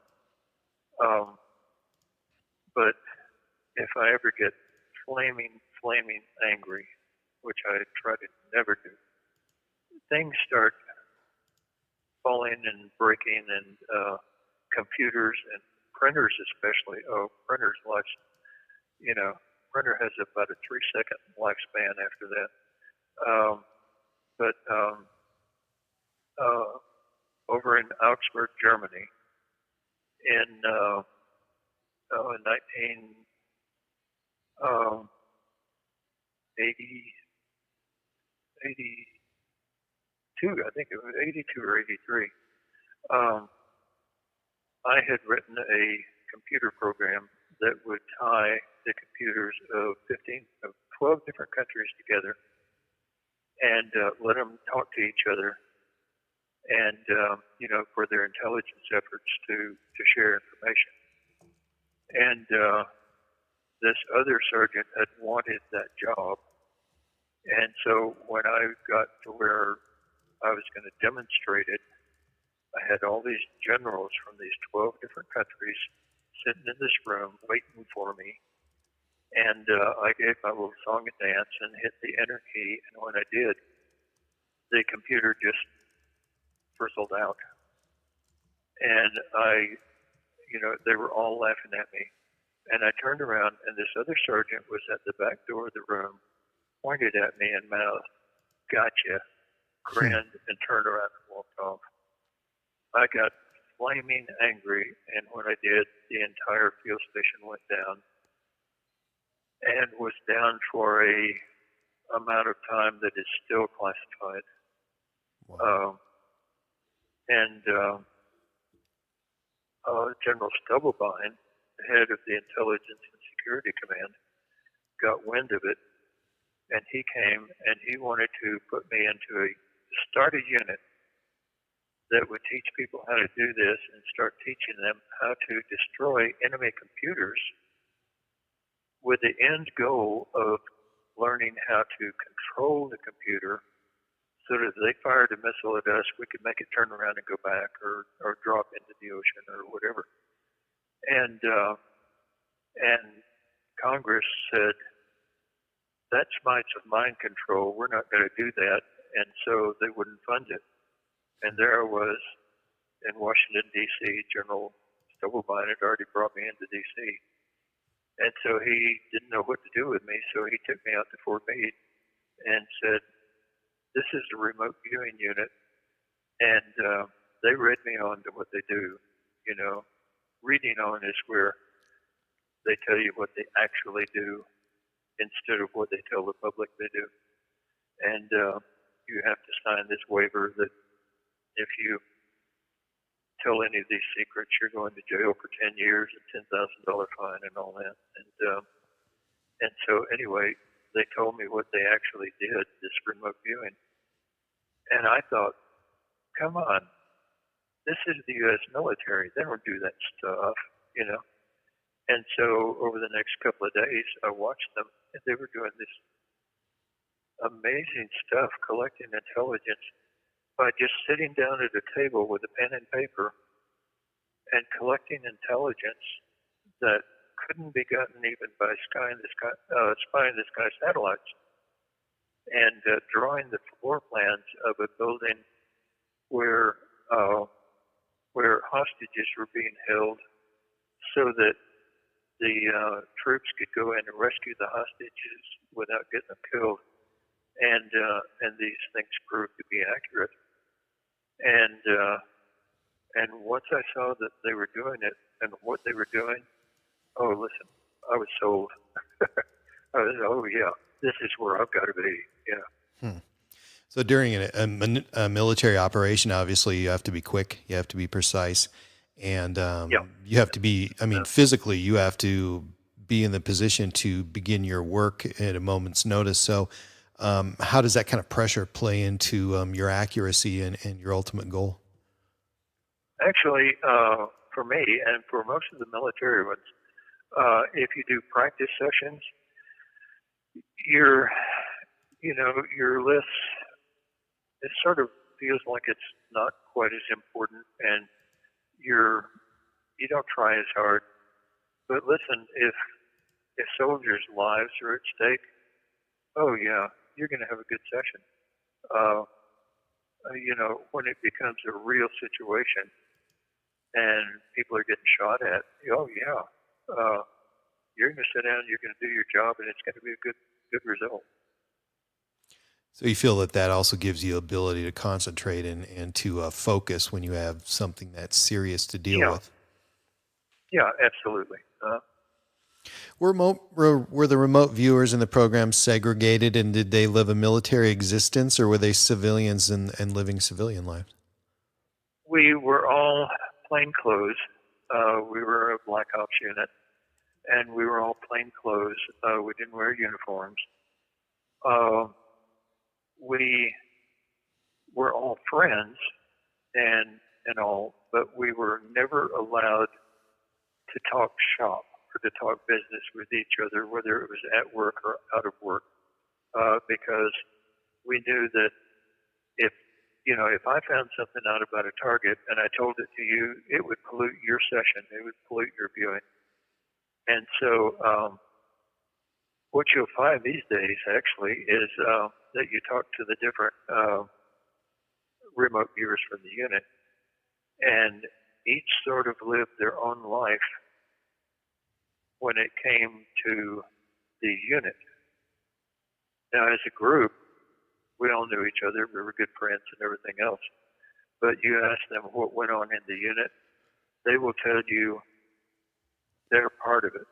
But if I ever get flaming angry, which I try to never do, things start falling and breaking, and computers and printers especially. Printers printer has about a 3-second lifespan after that. But over in Augsburg, Germany, in 1982, I think it was 82 or 83, I had written a computer program that would tie the computers of 12 different countries together and let them talk to each other, and for their intelligence efforts to share information. And this other sergeant had wanted that job, and so when I got to where I was going to demonstrate it, I had all these generals from these 12 different countries sitting in this room waiting for me. And I gave my little song and dance and hit the enter key. And when I did, the computer just frizzled out. And they were all laughing at me. And I turned around, and this other sergeant was at the back door of the room, pointed at me and mouthed, "Gotcha," grinned, and turned around and walked off. I got flaming angry, and when I did, the entire fuel station went down, and was down for a amount of time that is still classified. Wow. General Stubblebine, the head of the Intelligence and Security Command, got wind of it, and he came and he wanted to put me into start a unit that would teach people how to do this and start teaching them how to destroy enemy computers with the end goal of learning how to control the computer so that if they fired a missile at us, we could make it turn around and go back or drop into the ocean or whatever. And Congress said, that's mites of mind control. We're not going to do that. And so they wouldn't fund it. And there I was in Washington, D.C. General Stubblebine had already brought me into D.C. And so he didn't know what to do with me, so he took me out to Fort Meade and said, this is a remote viewing unit, and they read me on to what they do. Reading on is where they tell you what they actually do instead of what they tell the public they do. And you have to sign this waiver that if you tell any of these secrets, you're going to jail for 10 years and $10,000 fine and all that. And so anyway, they told me what they actually did, this remote viewing. And I thought, come on, this is the U.S. military. They don't do that stuff, And so over the next couple of days, I watched them, and they were doing this amazing stuff, collecting intelligence by just sitting down at a table with a pen and paper and collecting intelligence that couldn't be gotten even by spying the sky satellites, and drawing the floor plans of a building where hostages were being held so that the troops could go in and rescue the hostages without getting them killed. And these things proved to be accurate. And once I saw that they were doing it and what they were doing, oh, listen, I was sold. I was, oh, yeah, this is where I've got to be. Yeah. So during a military operation, obviously you have to be quick, you have to be precise, and Yeah. you have to be, I mean, physically, you have to be in the position to begin your work at a moment's notice. So how does that kind of pressure play into your accuracy and your ultimate goal? Actually, for me and for most of the military ones, if you do practice sessions, your, your list, it sort of feels like it's not quite as important, and you don't try as hard. But listen, if soldiers' lives are at stake, oh yeah, you're going to have a good session. When it becomes a real situation and people are getting shot at, oh yeah, you're going to sit down, you're going to do your job, and it's going to be a good result. So you feel that that also gives you ability to concentrate and to focus when you have something that's serious to deal Yeah, with. yeah, absolutely. Were the remote viewers in the program segregated, and did they live a military existence, or were they civilians and living civilian lives? We were all plainclothes. We were a Black Ops unit, and we were all plainclothes. We didn't wear uniforms. We were all friends and all, but we were never allowed to talk shop or to talk business with each other, whether it was at work or out of work, because we knew that if I found something out about a target and I told it to you, it would pollute your session, it would pollute your viewing. And so what you'll find these days actually is that you talk to the different remote viewers from the unit, and each sort of lived their own life when it came to the unit. Now, as a group, we all knew each other. We were good friends and everything else. But you ask them what went on in the unit, they will tell you they're part of it.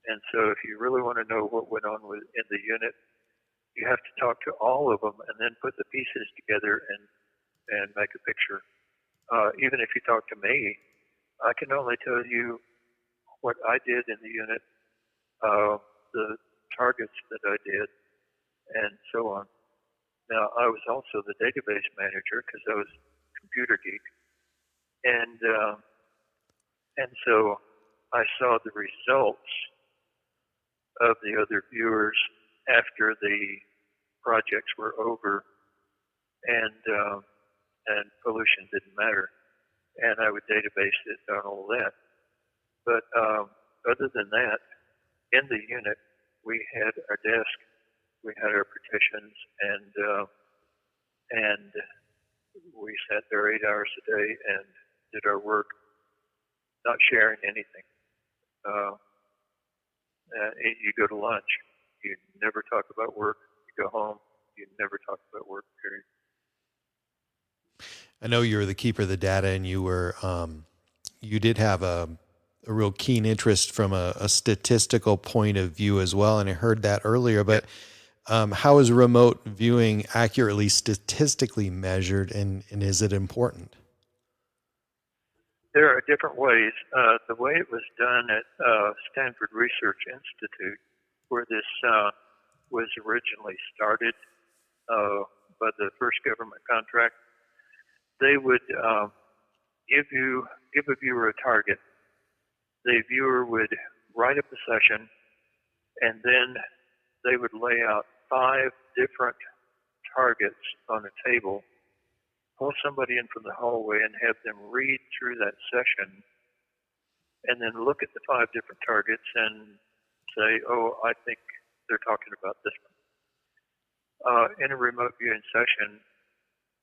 And so if you really want to know what went on in the unit, you have to talk to all of them and then put the pieces together and make a picture. Even if you talk to me, I can only tell you what I did in the unit, the targets that I did, and so on. Now, I was also the database manager because I was a computer geek, and so I saw the results of the other viewers after the projects were over, and pollution didn't matter, and I would database it on all that. But other than that, in the unit, we had our desk, we had our partitions, and we sat there 8 hours a day and did our work, not sharing anything. You go to lunch, you never talk about work. You go home, you never talk about work, period. I know you were the keeper of the data, and you did have a real keen interest from a statistical point of view as well. And I heard that earlier, but how is remote viewing accurately statistically measured, and is it important? There are different ways. The way it was done at Stanford Research Institute, where this was originally started by the first government contract, they would give a viewer a target. The viewer would write up a session, and then they would lay out 5 different targets on a table, pull somebody in from the hallway and have them read through that session, and then look at the 5 different targets and say, oh, I think they're talking about this one. In a remote viewing session,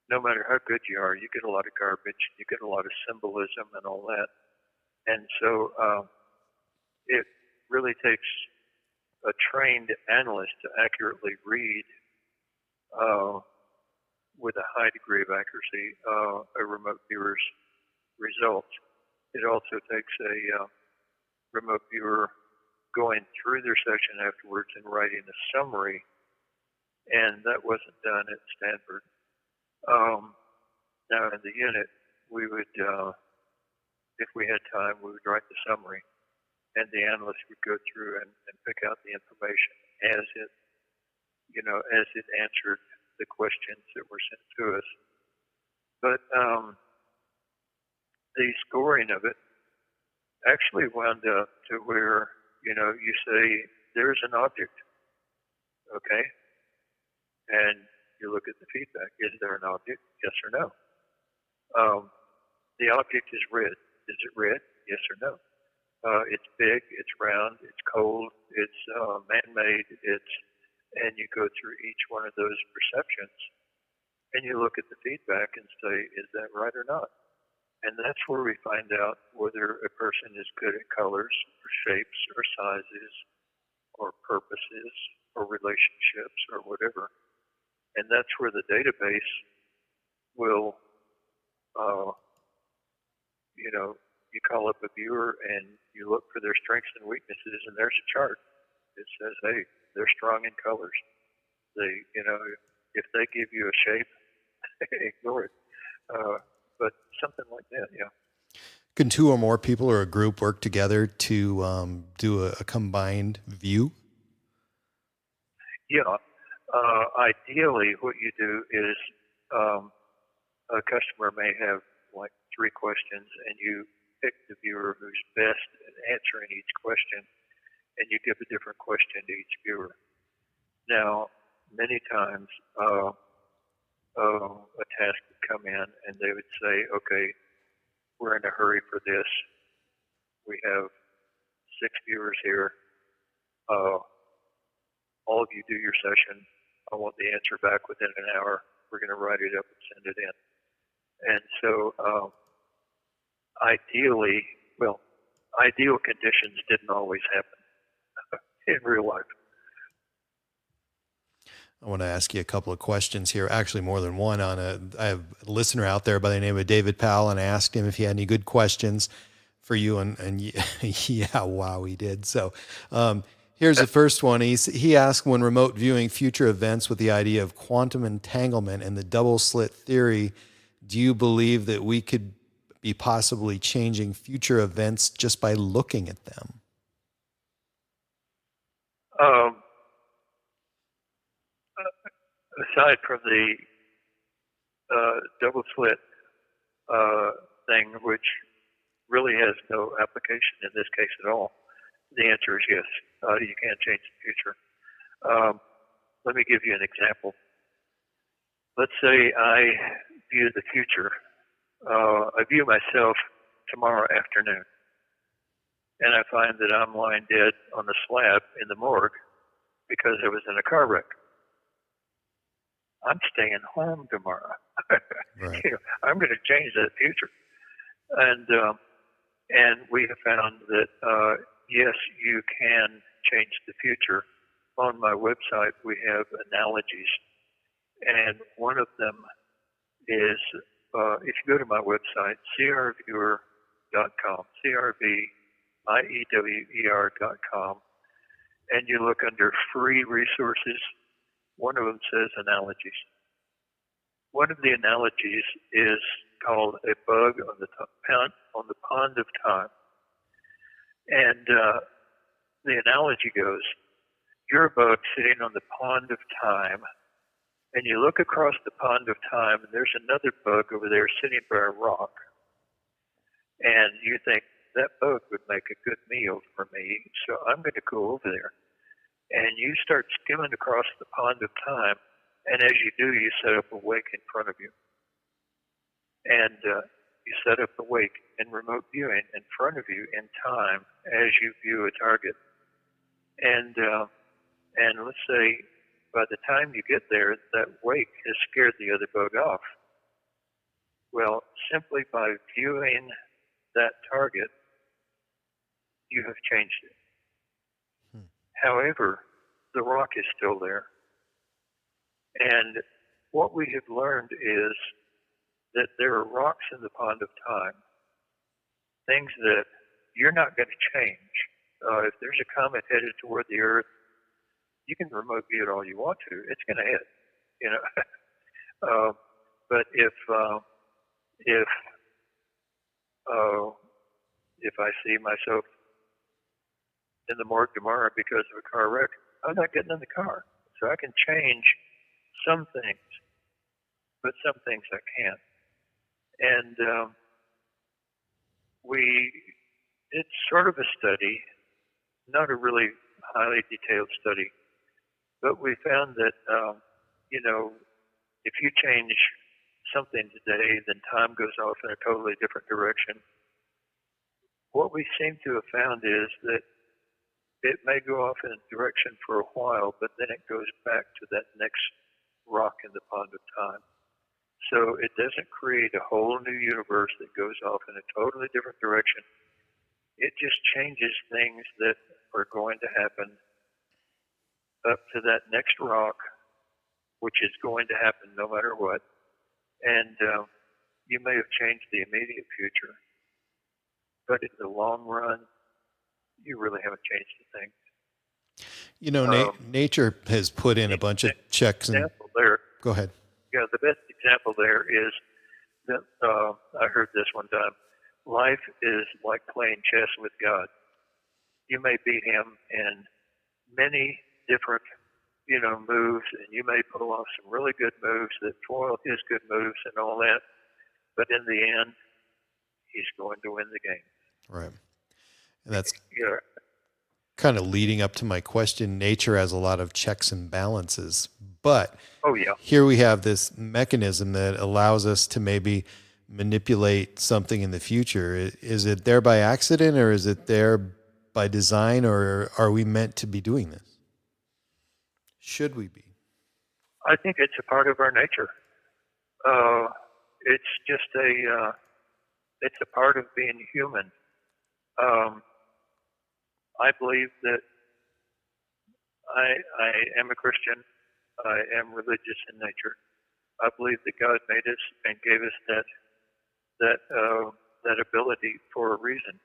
no matter how good you are, you get a lot of garbage, you get a lot of symbolism and all that. And so it really takes a trained analyst to accurately read with a high degree of accuracy a remote viewer's results. It also takes a remote viewer going through their session afterwards and writing a summary and that wasn't done at Stanford. Now in the unit, we would, if we had time, we would write the summary, and the analyst would go through and pick out the information as it, as it answered the questions that were sent to us. But the scoring of it actually wound up to where, you say, there's an object, okay? And you look at the feedback. Is there an object? Yes or no? The object is red. Is it red? Yes or no? It's big, it's round, it's cold, it's man-made, and you go through each one of those perceptions, and you look at the feedback and say, is that right or not? And that's where we find out whether a person is good at colors or shapes or sizes or purposes or relationships or whatever. And that's where the database will, you call up a viewer and you look for their strengths and weaknesses, and there's a chart. It says, hey, they're strong in colors. They, if they give you a shape, ignore it. But something like that, yeah. Can two or more people or a group work together to do a combined view? Yeah. Ideally, what you do is a customer may have like 3 questions, and you pick the viewer who's best at answering each question, and you give a different question to each viewer. Now, many times, a task would come in, and they would say, okay, we're in a hurry for this. We have 6 viewers here. All of you do your session. I want the answer back within an hour. We're going to write it up and send it in. And so, ideal conditions didn't always happen in real life. I want to ask you a couple of questions here, actually more than one. I have a listener out there by the name of David Powell, and I asked him if he had any good questions for you, and yeah, wow, he did. So here's the first one. He asked, when remote viewing future events with the idea of quantum entanglement and the double slit theory, do you believe that we could be possibly changing future events just by looking at them? Aside from the double slit thing, which really has no application in this case at all, the answer is yes. You can't change the future. Let me give you an example. Let's say I view the future. I view myself tomorrow afternoon, and I find that I'm lying dead on the slab in the morgue because I was in a car wreck. I'm staying home tomorrow. Right. I'm going to change that future. And we have found that, yes, you can change the future. On my website, we have analogies. And one of them is, if you go to my website, crviewer.com, crviewer.com, and you look under free resources, one of them says analogies. One of the analogies is called a bug on the pond of time. And the analogy goes, you're a bug sitting on the pond of time, and you look across the pond of time, and there's another bug over there sitting by a rock. And you think, that bug would make a good meal for me, so I'm going to go over there. And you start skimming across the pond of time, and as you do, you set up a wake in front of you. And you set up a wake in remote viewing in front of you in time as you view a target. And let's say by the time you get there, that wake has scared the other bug off. Well, simply by viewing that target, you have changed it. However, the rock is still there. And what we have learned is that there are rocks in the pond of time, things that you're not going to change. If there's a comet headed toward the Earth, You can remote view it all you want to. It's going to hit, you know. But if I see myself in the morgue tomorrow because of a car wreck, I'm not getting in the car. So I can change some things, but some things I can't. And it's sort of a study, not a really highly detailed study, but we found that, if you change something today, then time goes off in a totally different direction. What we seem to have found is that it may go off in a direction for a while, but then it goes back to that next rock in the pond of time. So it doesn't create a whole new universe that goes off in a totally different direction. It just changes things that are going to happen up to that next rock, which is going to happen no matter what. And you may have changed the immediate future, but in the long run, you really haven't changed a thing. You know, nature has put in a bunch of checks and... Go ahead. Yeah, the best example there is that I heard this one time. Life is like playing chess with God. You may beat him in many different, moves, and you may pull off some really good moves that foil his good moves and all that. But in the end, he's going to win the game. Right. And that's kind of leading up to my question. Nature has a lot of checks and balances, but here we have this mechanism that allows us to maybe manipulate something in the future. Is it there by accident, or is it there by design, or are we meant to be doing this? Should we be? I think it's a part of our nature. It's just it's a part of being human. I believe that I am a Christian. I am religious in nature. I believe that God made us and gave us that ability for a reason.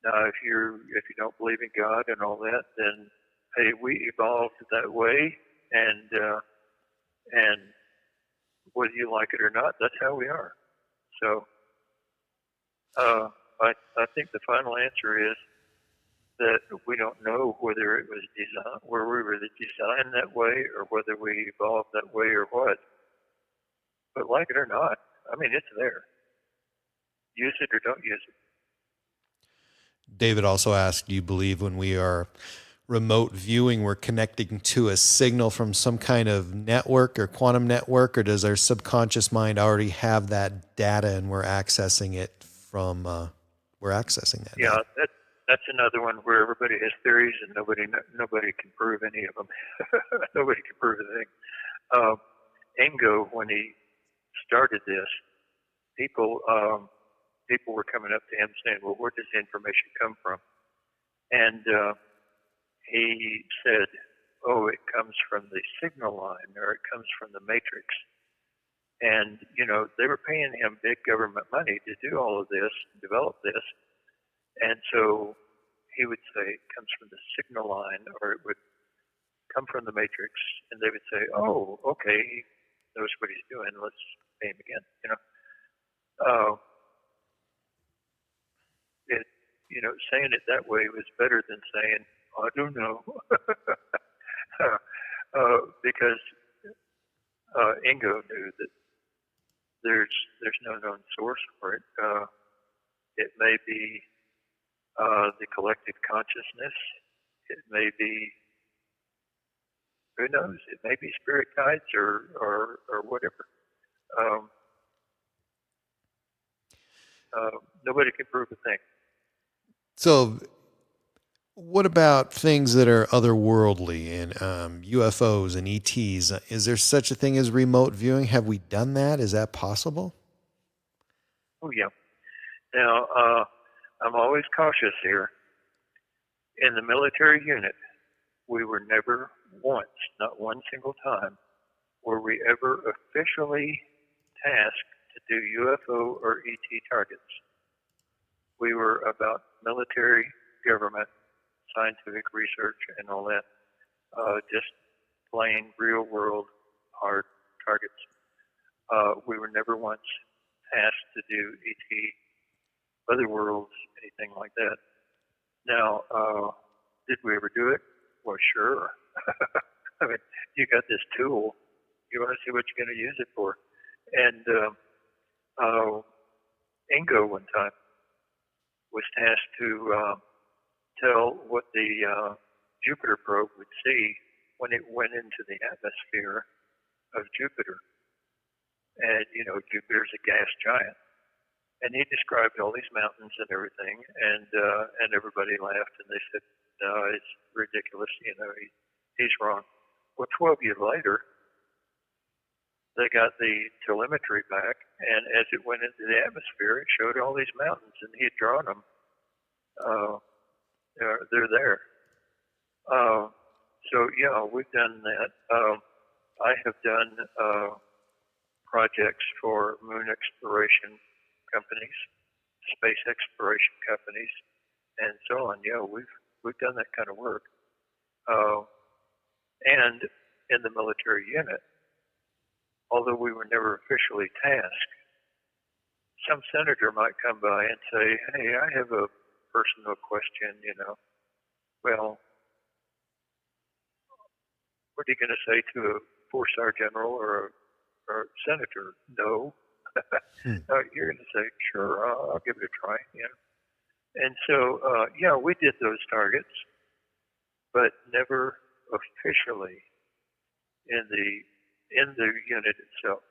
Now, if you don't believe in God and all that, then hey, we evolved that way, and whether you like it or not, that's how we are. So I think the final answer is that we don't know whether it was designed, where we were designed that way, or whether we evolved that way, or what. But like it or not, I mean, it's there. Use it or don't use it. David also asked, do you believe when we are remote viewing, we're connecting to a signal from some kind of network or quantum network, or does our subconscious mind already have that data and we're accessing it from, we're accessing that data? That's another one where everybody has theories and nobody can prove any of them. Nobody can prove a thing. Ingo, when he started this, people were coming up to him saying, well, where does the information come from? And he said, oh, it comes from the signal line, or it comes from the matrix. And, they were paying him big government money to do all of this, develop this. And so he would say it comes from the signal line, or it would come from the matrix. And they would say, oh, okay, he knows what he's doing. Let's pay him again, saying it that way was better than saying, I don't know. Because Ingo knew that there's no known source for it. It may be the collective consciousness. It may be, who knows? It may be spirit guides or whatever. Nobody can prove a thing. So what about things that are otherworldly and UFOs and ETs? Is there such a thing as remote viewing? Have we done that? Is that possible? Oh, yeah. Now, I'm always cautious here. In the military unit, we were never once, not one single time, were we ever officially tasked to do UFO or ET targets. We were about military, government, scientific research, and all that, just plain real world hard targets. We were never once tasked to do ET, other worlds, anything like that. Now, did we ever do it? Well, sure. I mean, you got this tool. You want to see what you're going to use it for. And Ingo one time was tasked to tell what the Jupiter probe would see when it went into the atmosphere of Jupiter. And, Jupiter's a gas giant. And he described all these mountains and everything, and everybody laughed, and they said, no, it's ridiculous, he's wrong. Well, 12 years later, they got the telemetry back, and as it went into the atmosphere, it showed all these mountains, and he had drawn them. They're there. So, yeah, we've done that. I have done projects for moon exploration companies, space exploration companies, and so on. Yeah, we've done that kind of work. And in the military unit, although we were never officially tasked, some senator might come by and say, hey, I have a personal question, Well, what are you going to say to a four-star general or a senator? No. You're going to say, sure, I'll give it a try. And so, we did those targets, but never officially in the unit itself.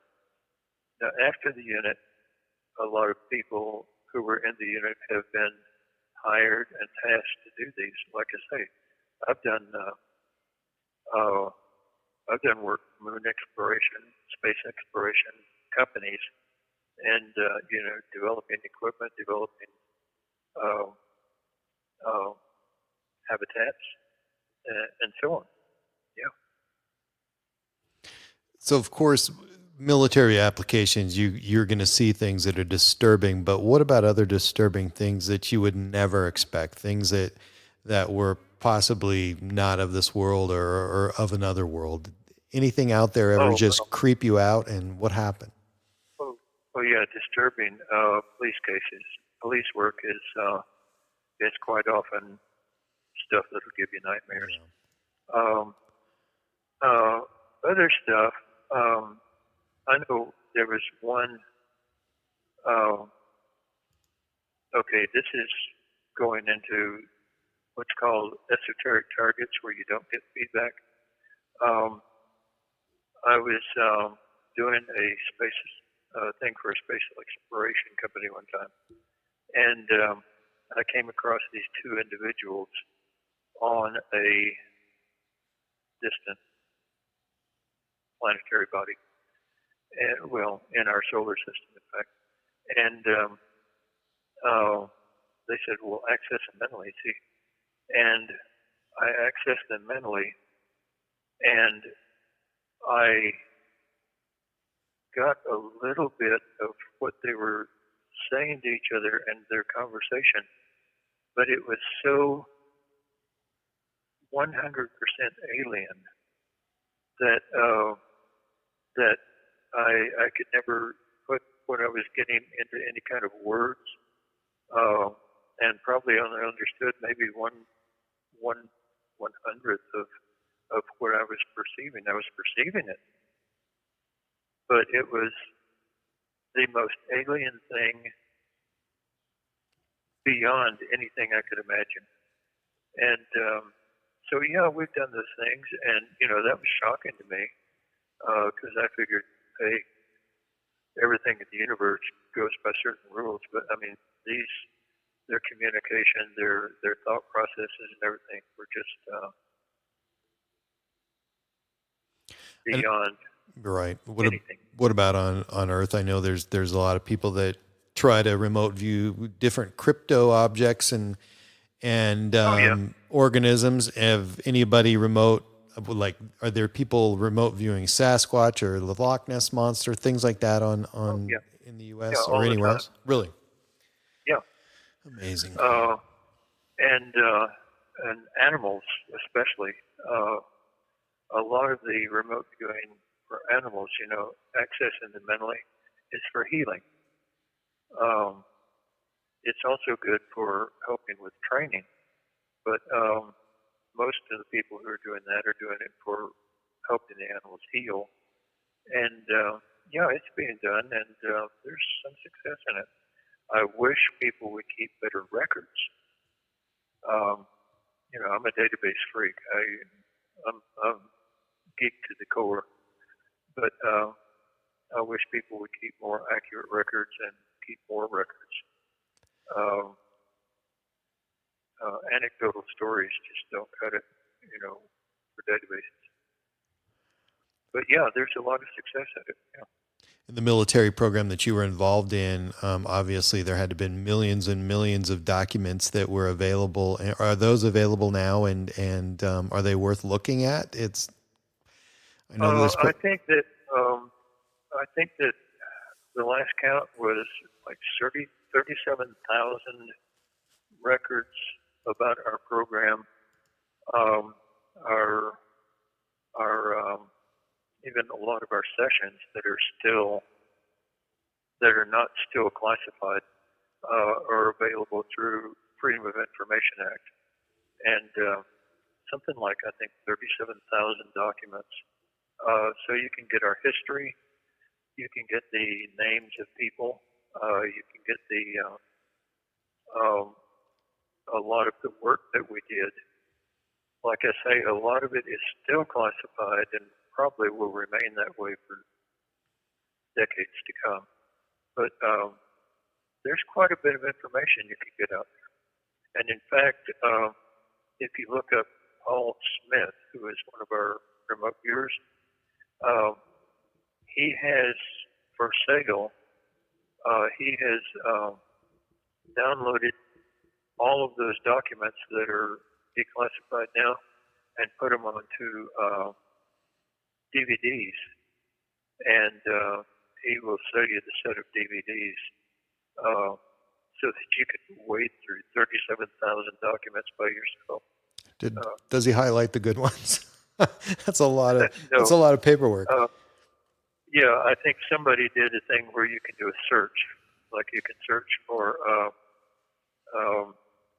Now, after the unit, a lot of people who were in the unit have been hired and tasked to do these. Like I say, I've done work moon exploration, space exploration companies, and developing equipment, developing habitats, and so on. Yeah. So, of course, military applications, you're going to see things that are disturbing, but what about other disturbing things that you would never expect, things that were possibly not of this world or of another world? Anything out there ever just creep you out, and what happened? Oh yeah, disturbing police cases. Police work is quite often stuff that'll give you nightmares. Yeah. Other stuff, I know there was one, this is going into what's called esoteric targets where you don't get feedback. I was doing a space thing for a space exploration company one time, and I came across these two individuals on a distant planetary body, and, in our solar system, in fact. And they said, "Well, access them mentally." See, and I accessed them mentally, and I got a little bit of what they were saying to each other and their conversation, but it was so 100% alien that I could never put what I was getting into any kind of words, and probably only understood maybe one hundredth of what I was perceiving. I was perceiving it, but it was the most alien thing beyond anything I could imagine. And so, yeah, we've done those things, and, that was shocking to me, because I figured, hey, everything in the universe goes by certain rules, but, I mean, their communication, their thought processes and everything were just beyond right. anything. What about on Earth? I know there's a lot of people that try to remote view different crypto objects and organisms. Have anybody remote, are there people remote viewing Sasquatch or the Loch Ness Monster, things like that in the U.S. or anywhere else? Really? Yeah. Amazing. And animals, especially. lot of the remote viewing for animals, accessing them mentally, is for healing. It's also good for helping with training, but most of the people who are doing that are doing it for helping the animals heal. And yeah, it's being done, and there's some success in it. I wish people would keep better records. I'm a database freak. I'm geek to the core, but I wish people would keep more accurate records and keep more records. Anecdotal stories just don't cut it, for databases. But yeah, there's a lot of success at it. Yeah. In the military program that you were involved in, obviously there had to been millions and millions of documents that were available. Are those available now, and are they worth looking at? I know this. I think that the last count was like 37,000 records about our program. Even a lot of our sessions that are not still classified are available through Freedom of Information Act, and something like, I think, 37,000 documents. So you can get our history, you can get the names of people, you can get a lot of the work that we did. Like I say, a lot of it is still classified and probably will remain that way for decades to come. But there's quite a bit of information you can get out there. And in fact, if you look up Paul Smith, who is one of our remote viewers, he has, for sale, he has downloaded all of those documents that are declassified now and put them onto DVDs, and he will sell you the set of DVDs so that you can wade through 37,000 documents by yourself. Does he highlight the good ones? That's a lot of no, that's a lot of paperwork. Yeah, I think somebody did a thing where you can do a search, like you can search for.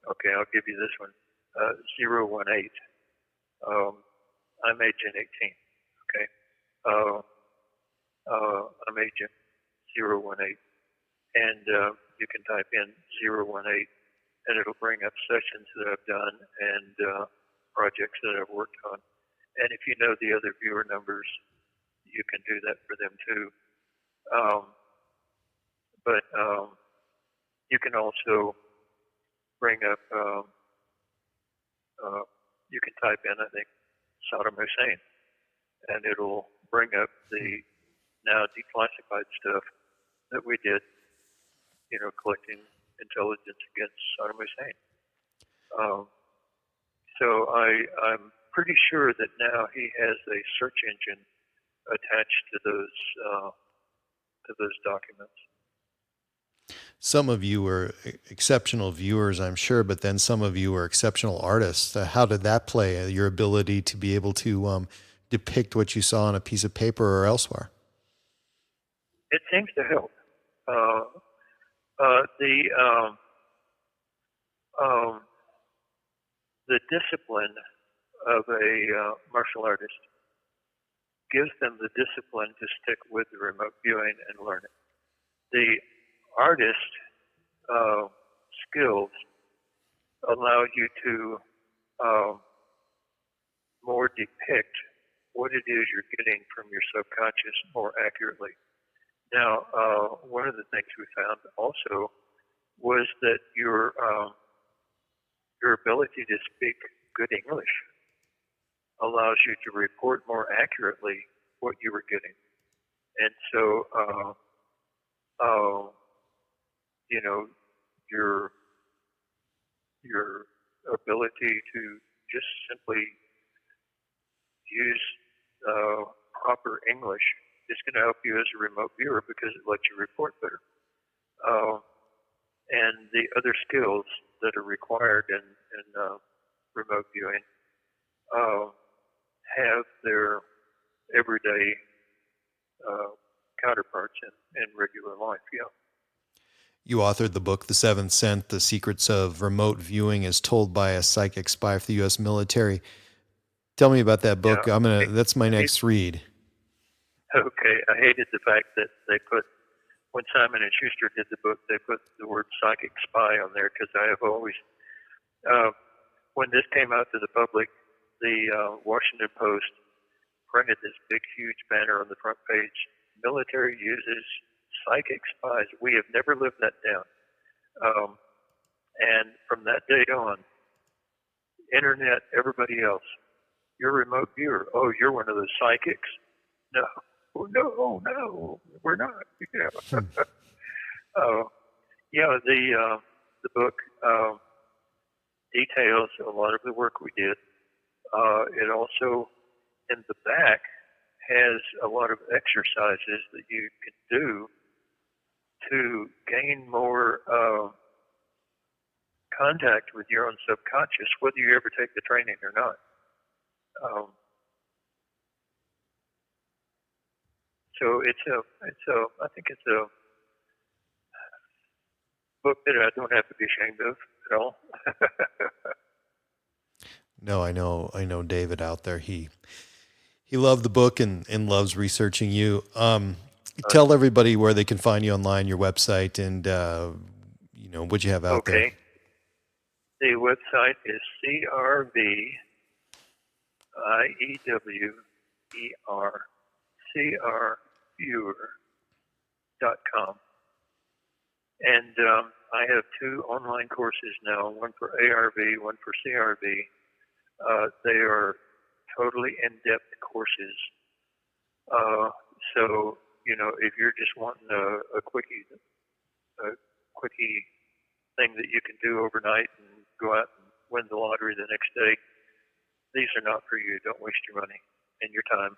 Okay, I'll give you this one. 018. I'm agent 18. Okay. I'm agent 018, and you can type in 018, and it'll bring up sessions that I've done and projects that I've worked on. And if you know the other viewer numbers, you can do that for them too. But you can also bring up, you can type in, I think, Saddam Hussein, and it'll bring up the now declassified stuff that we did, collecting intelligence against Saddam Hussein. So I'm pretty sure that now he has a search engine attached to those documents. Some of you were exceptional viewers, I'm sure, but then some of you were exceptional artists. How did that play? Your ability to be able to depict what you saw on a piece of paper or elsewhere? It seems to help. The discipline of a martial artist gives them the discipline to stick with the remote viewing and learn it. The artist skills allow you to more depict what it is you're getting from your subconscious more accurately. Now, one of the things we found also was that your ability to speak good English allows you to report more accurately what you were getting. And so, your ability to just simply use proper English is going to help you as a remote viewer because it lets you report better. And the other skills that are required in remote viewing have their everyday counterparts in regular life. Yeah. You authored the book, The Seventh Sense, The Secrets of Remote Viewing as Told by a Psychic Spy for the U.S. Military. Tell me about that book. Yeah. That's my next read. Okay. I hated the fact that they put, when Simon and Schuster did the book, they put the word psychic spy on there, because I have always, when this came out to the public, the Washington Post printed this big, huge banner on the front page: military uses psychic spies. We have never lived that down. And from that day on, internet, everybody else, you're a remote viewer. Oh, you're one of those psychics? No. Oh, no, we're not. Yeah. Yeah, the book details a lot of the work we did. It also, in the back, has a lot of exercises that you can do to gain more contact with your own subconscious, whether you ever take the training or not. So I think it's a book that I don't have to be ashamed of at all. No, I know David out there. He loved the book and loves researching you. Tell everybody where they can find you online, your website, and what you have out there. Okay. The website is crviewer.com. And I have 2 online courses now, one for ARV, one for CRV. They are totally in-depth courses. So, if you're just wanting a quickie thing that you can do overnight and go out and win the lottery the next day, these are not for you. Don't waste your money and your time.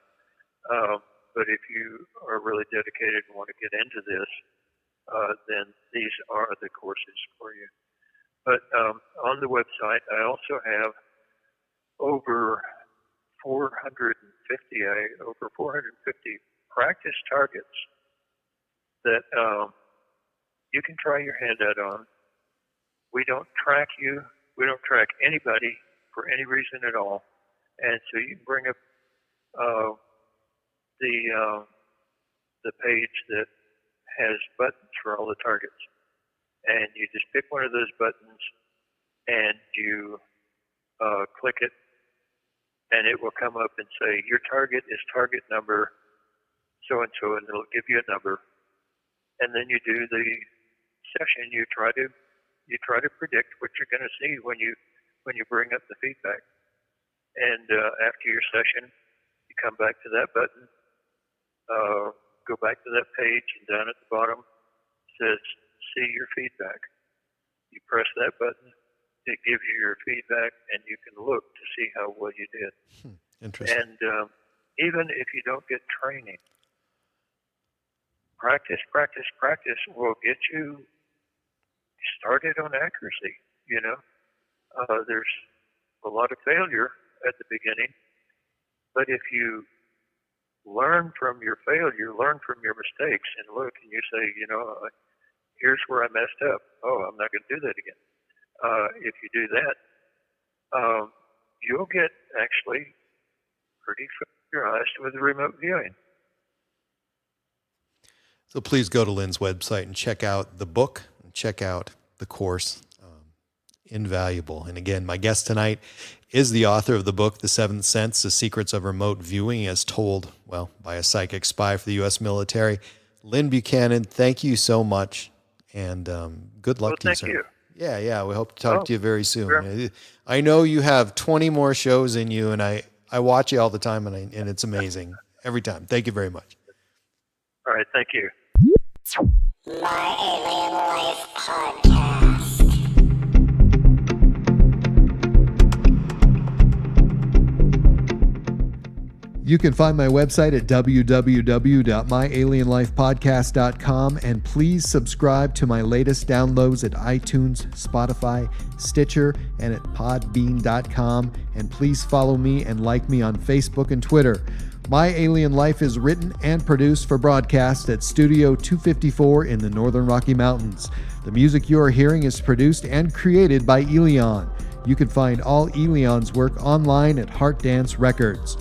But if you are really dedicated and want to get into this, then these are the courses for you. But on the website, I also have over 450 practice targets that you can try your hand at on. We don't track you. We don't track anybody for any reason at all. And so you can bring up the page that has buttons for all the targets. And you just pick one of those buttons and you click it, and it will come up and say, your target is target number so-and-so, and it'll give you a number. And then you do the session. You try to predict what you're going to see when you bring up the feedback. And after your session, you come back to that button, go back to that page, and down at the bottom it says, see your feedback. You press that button, it gives you your feedback, and you can look to see how well you did. Interesting. And even if you don't get training, practice will get you started on accuracy. There's a lot of failure at the beginning, but if you learn from your failure, learn from your mistakes, and look and you say, here's where I messed up. Oh, I'm not going to do that again. If you do that, you'll get actually pretty familiarized with remote viewing. So please go to Lyn's website and check out the book, and check out the course. Invaluable. And again, my guest tonight is the author of the book, The Seventh Sense, The Secrets of Remote Viewing as Told, by a Psychic Spy for the U.S. Military. Lyn Buchanan, thank you so much, and good luck to you, sir. Thank you. Yeah. We hope to talk to you very soon. Sure. I know you have 20 more shows in you, and I watch you all the time, and it's amazing every time. Thank you very much. All right. Thank you. My Alien Life Podcast. You can find my website at www.myalienlifepodcast.com, and please subscribe to my latest downloads at iTunes, Spotify, Stitcher, and at podbean.com. And please follow me and like me on Facebook and Twitter. My Alien Life is written and produced for broadcast at Studio 254 in the Northern Rocky Mountains. The music you are hearing is produced and created by Elion. You can find all Elion's work online at Heart Dance Records.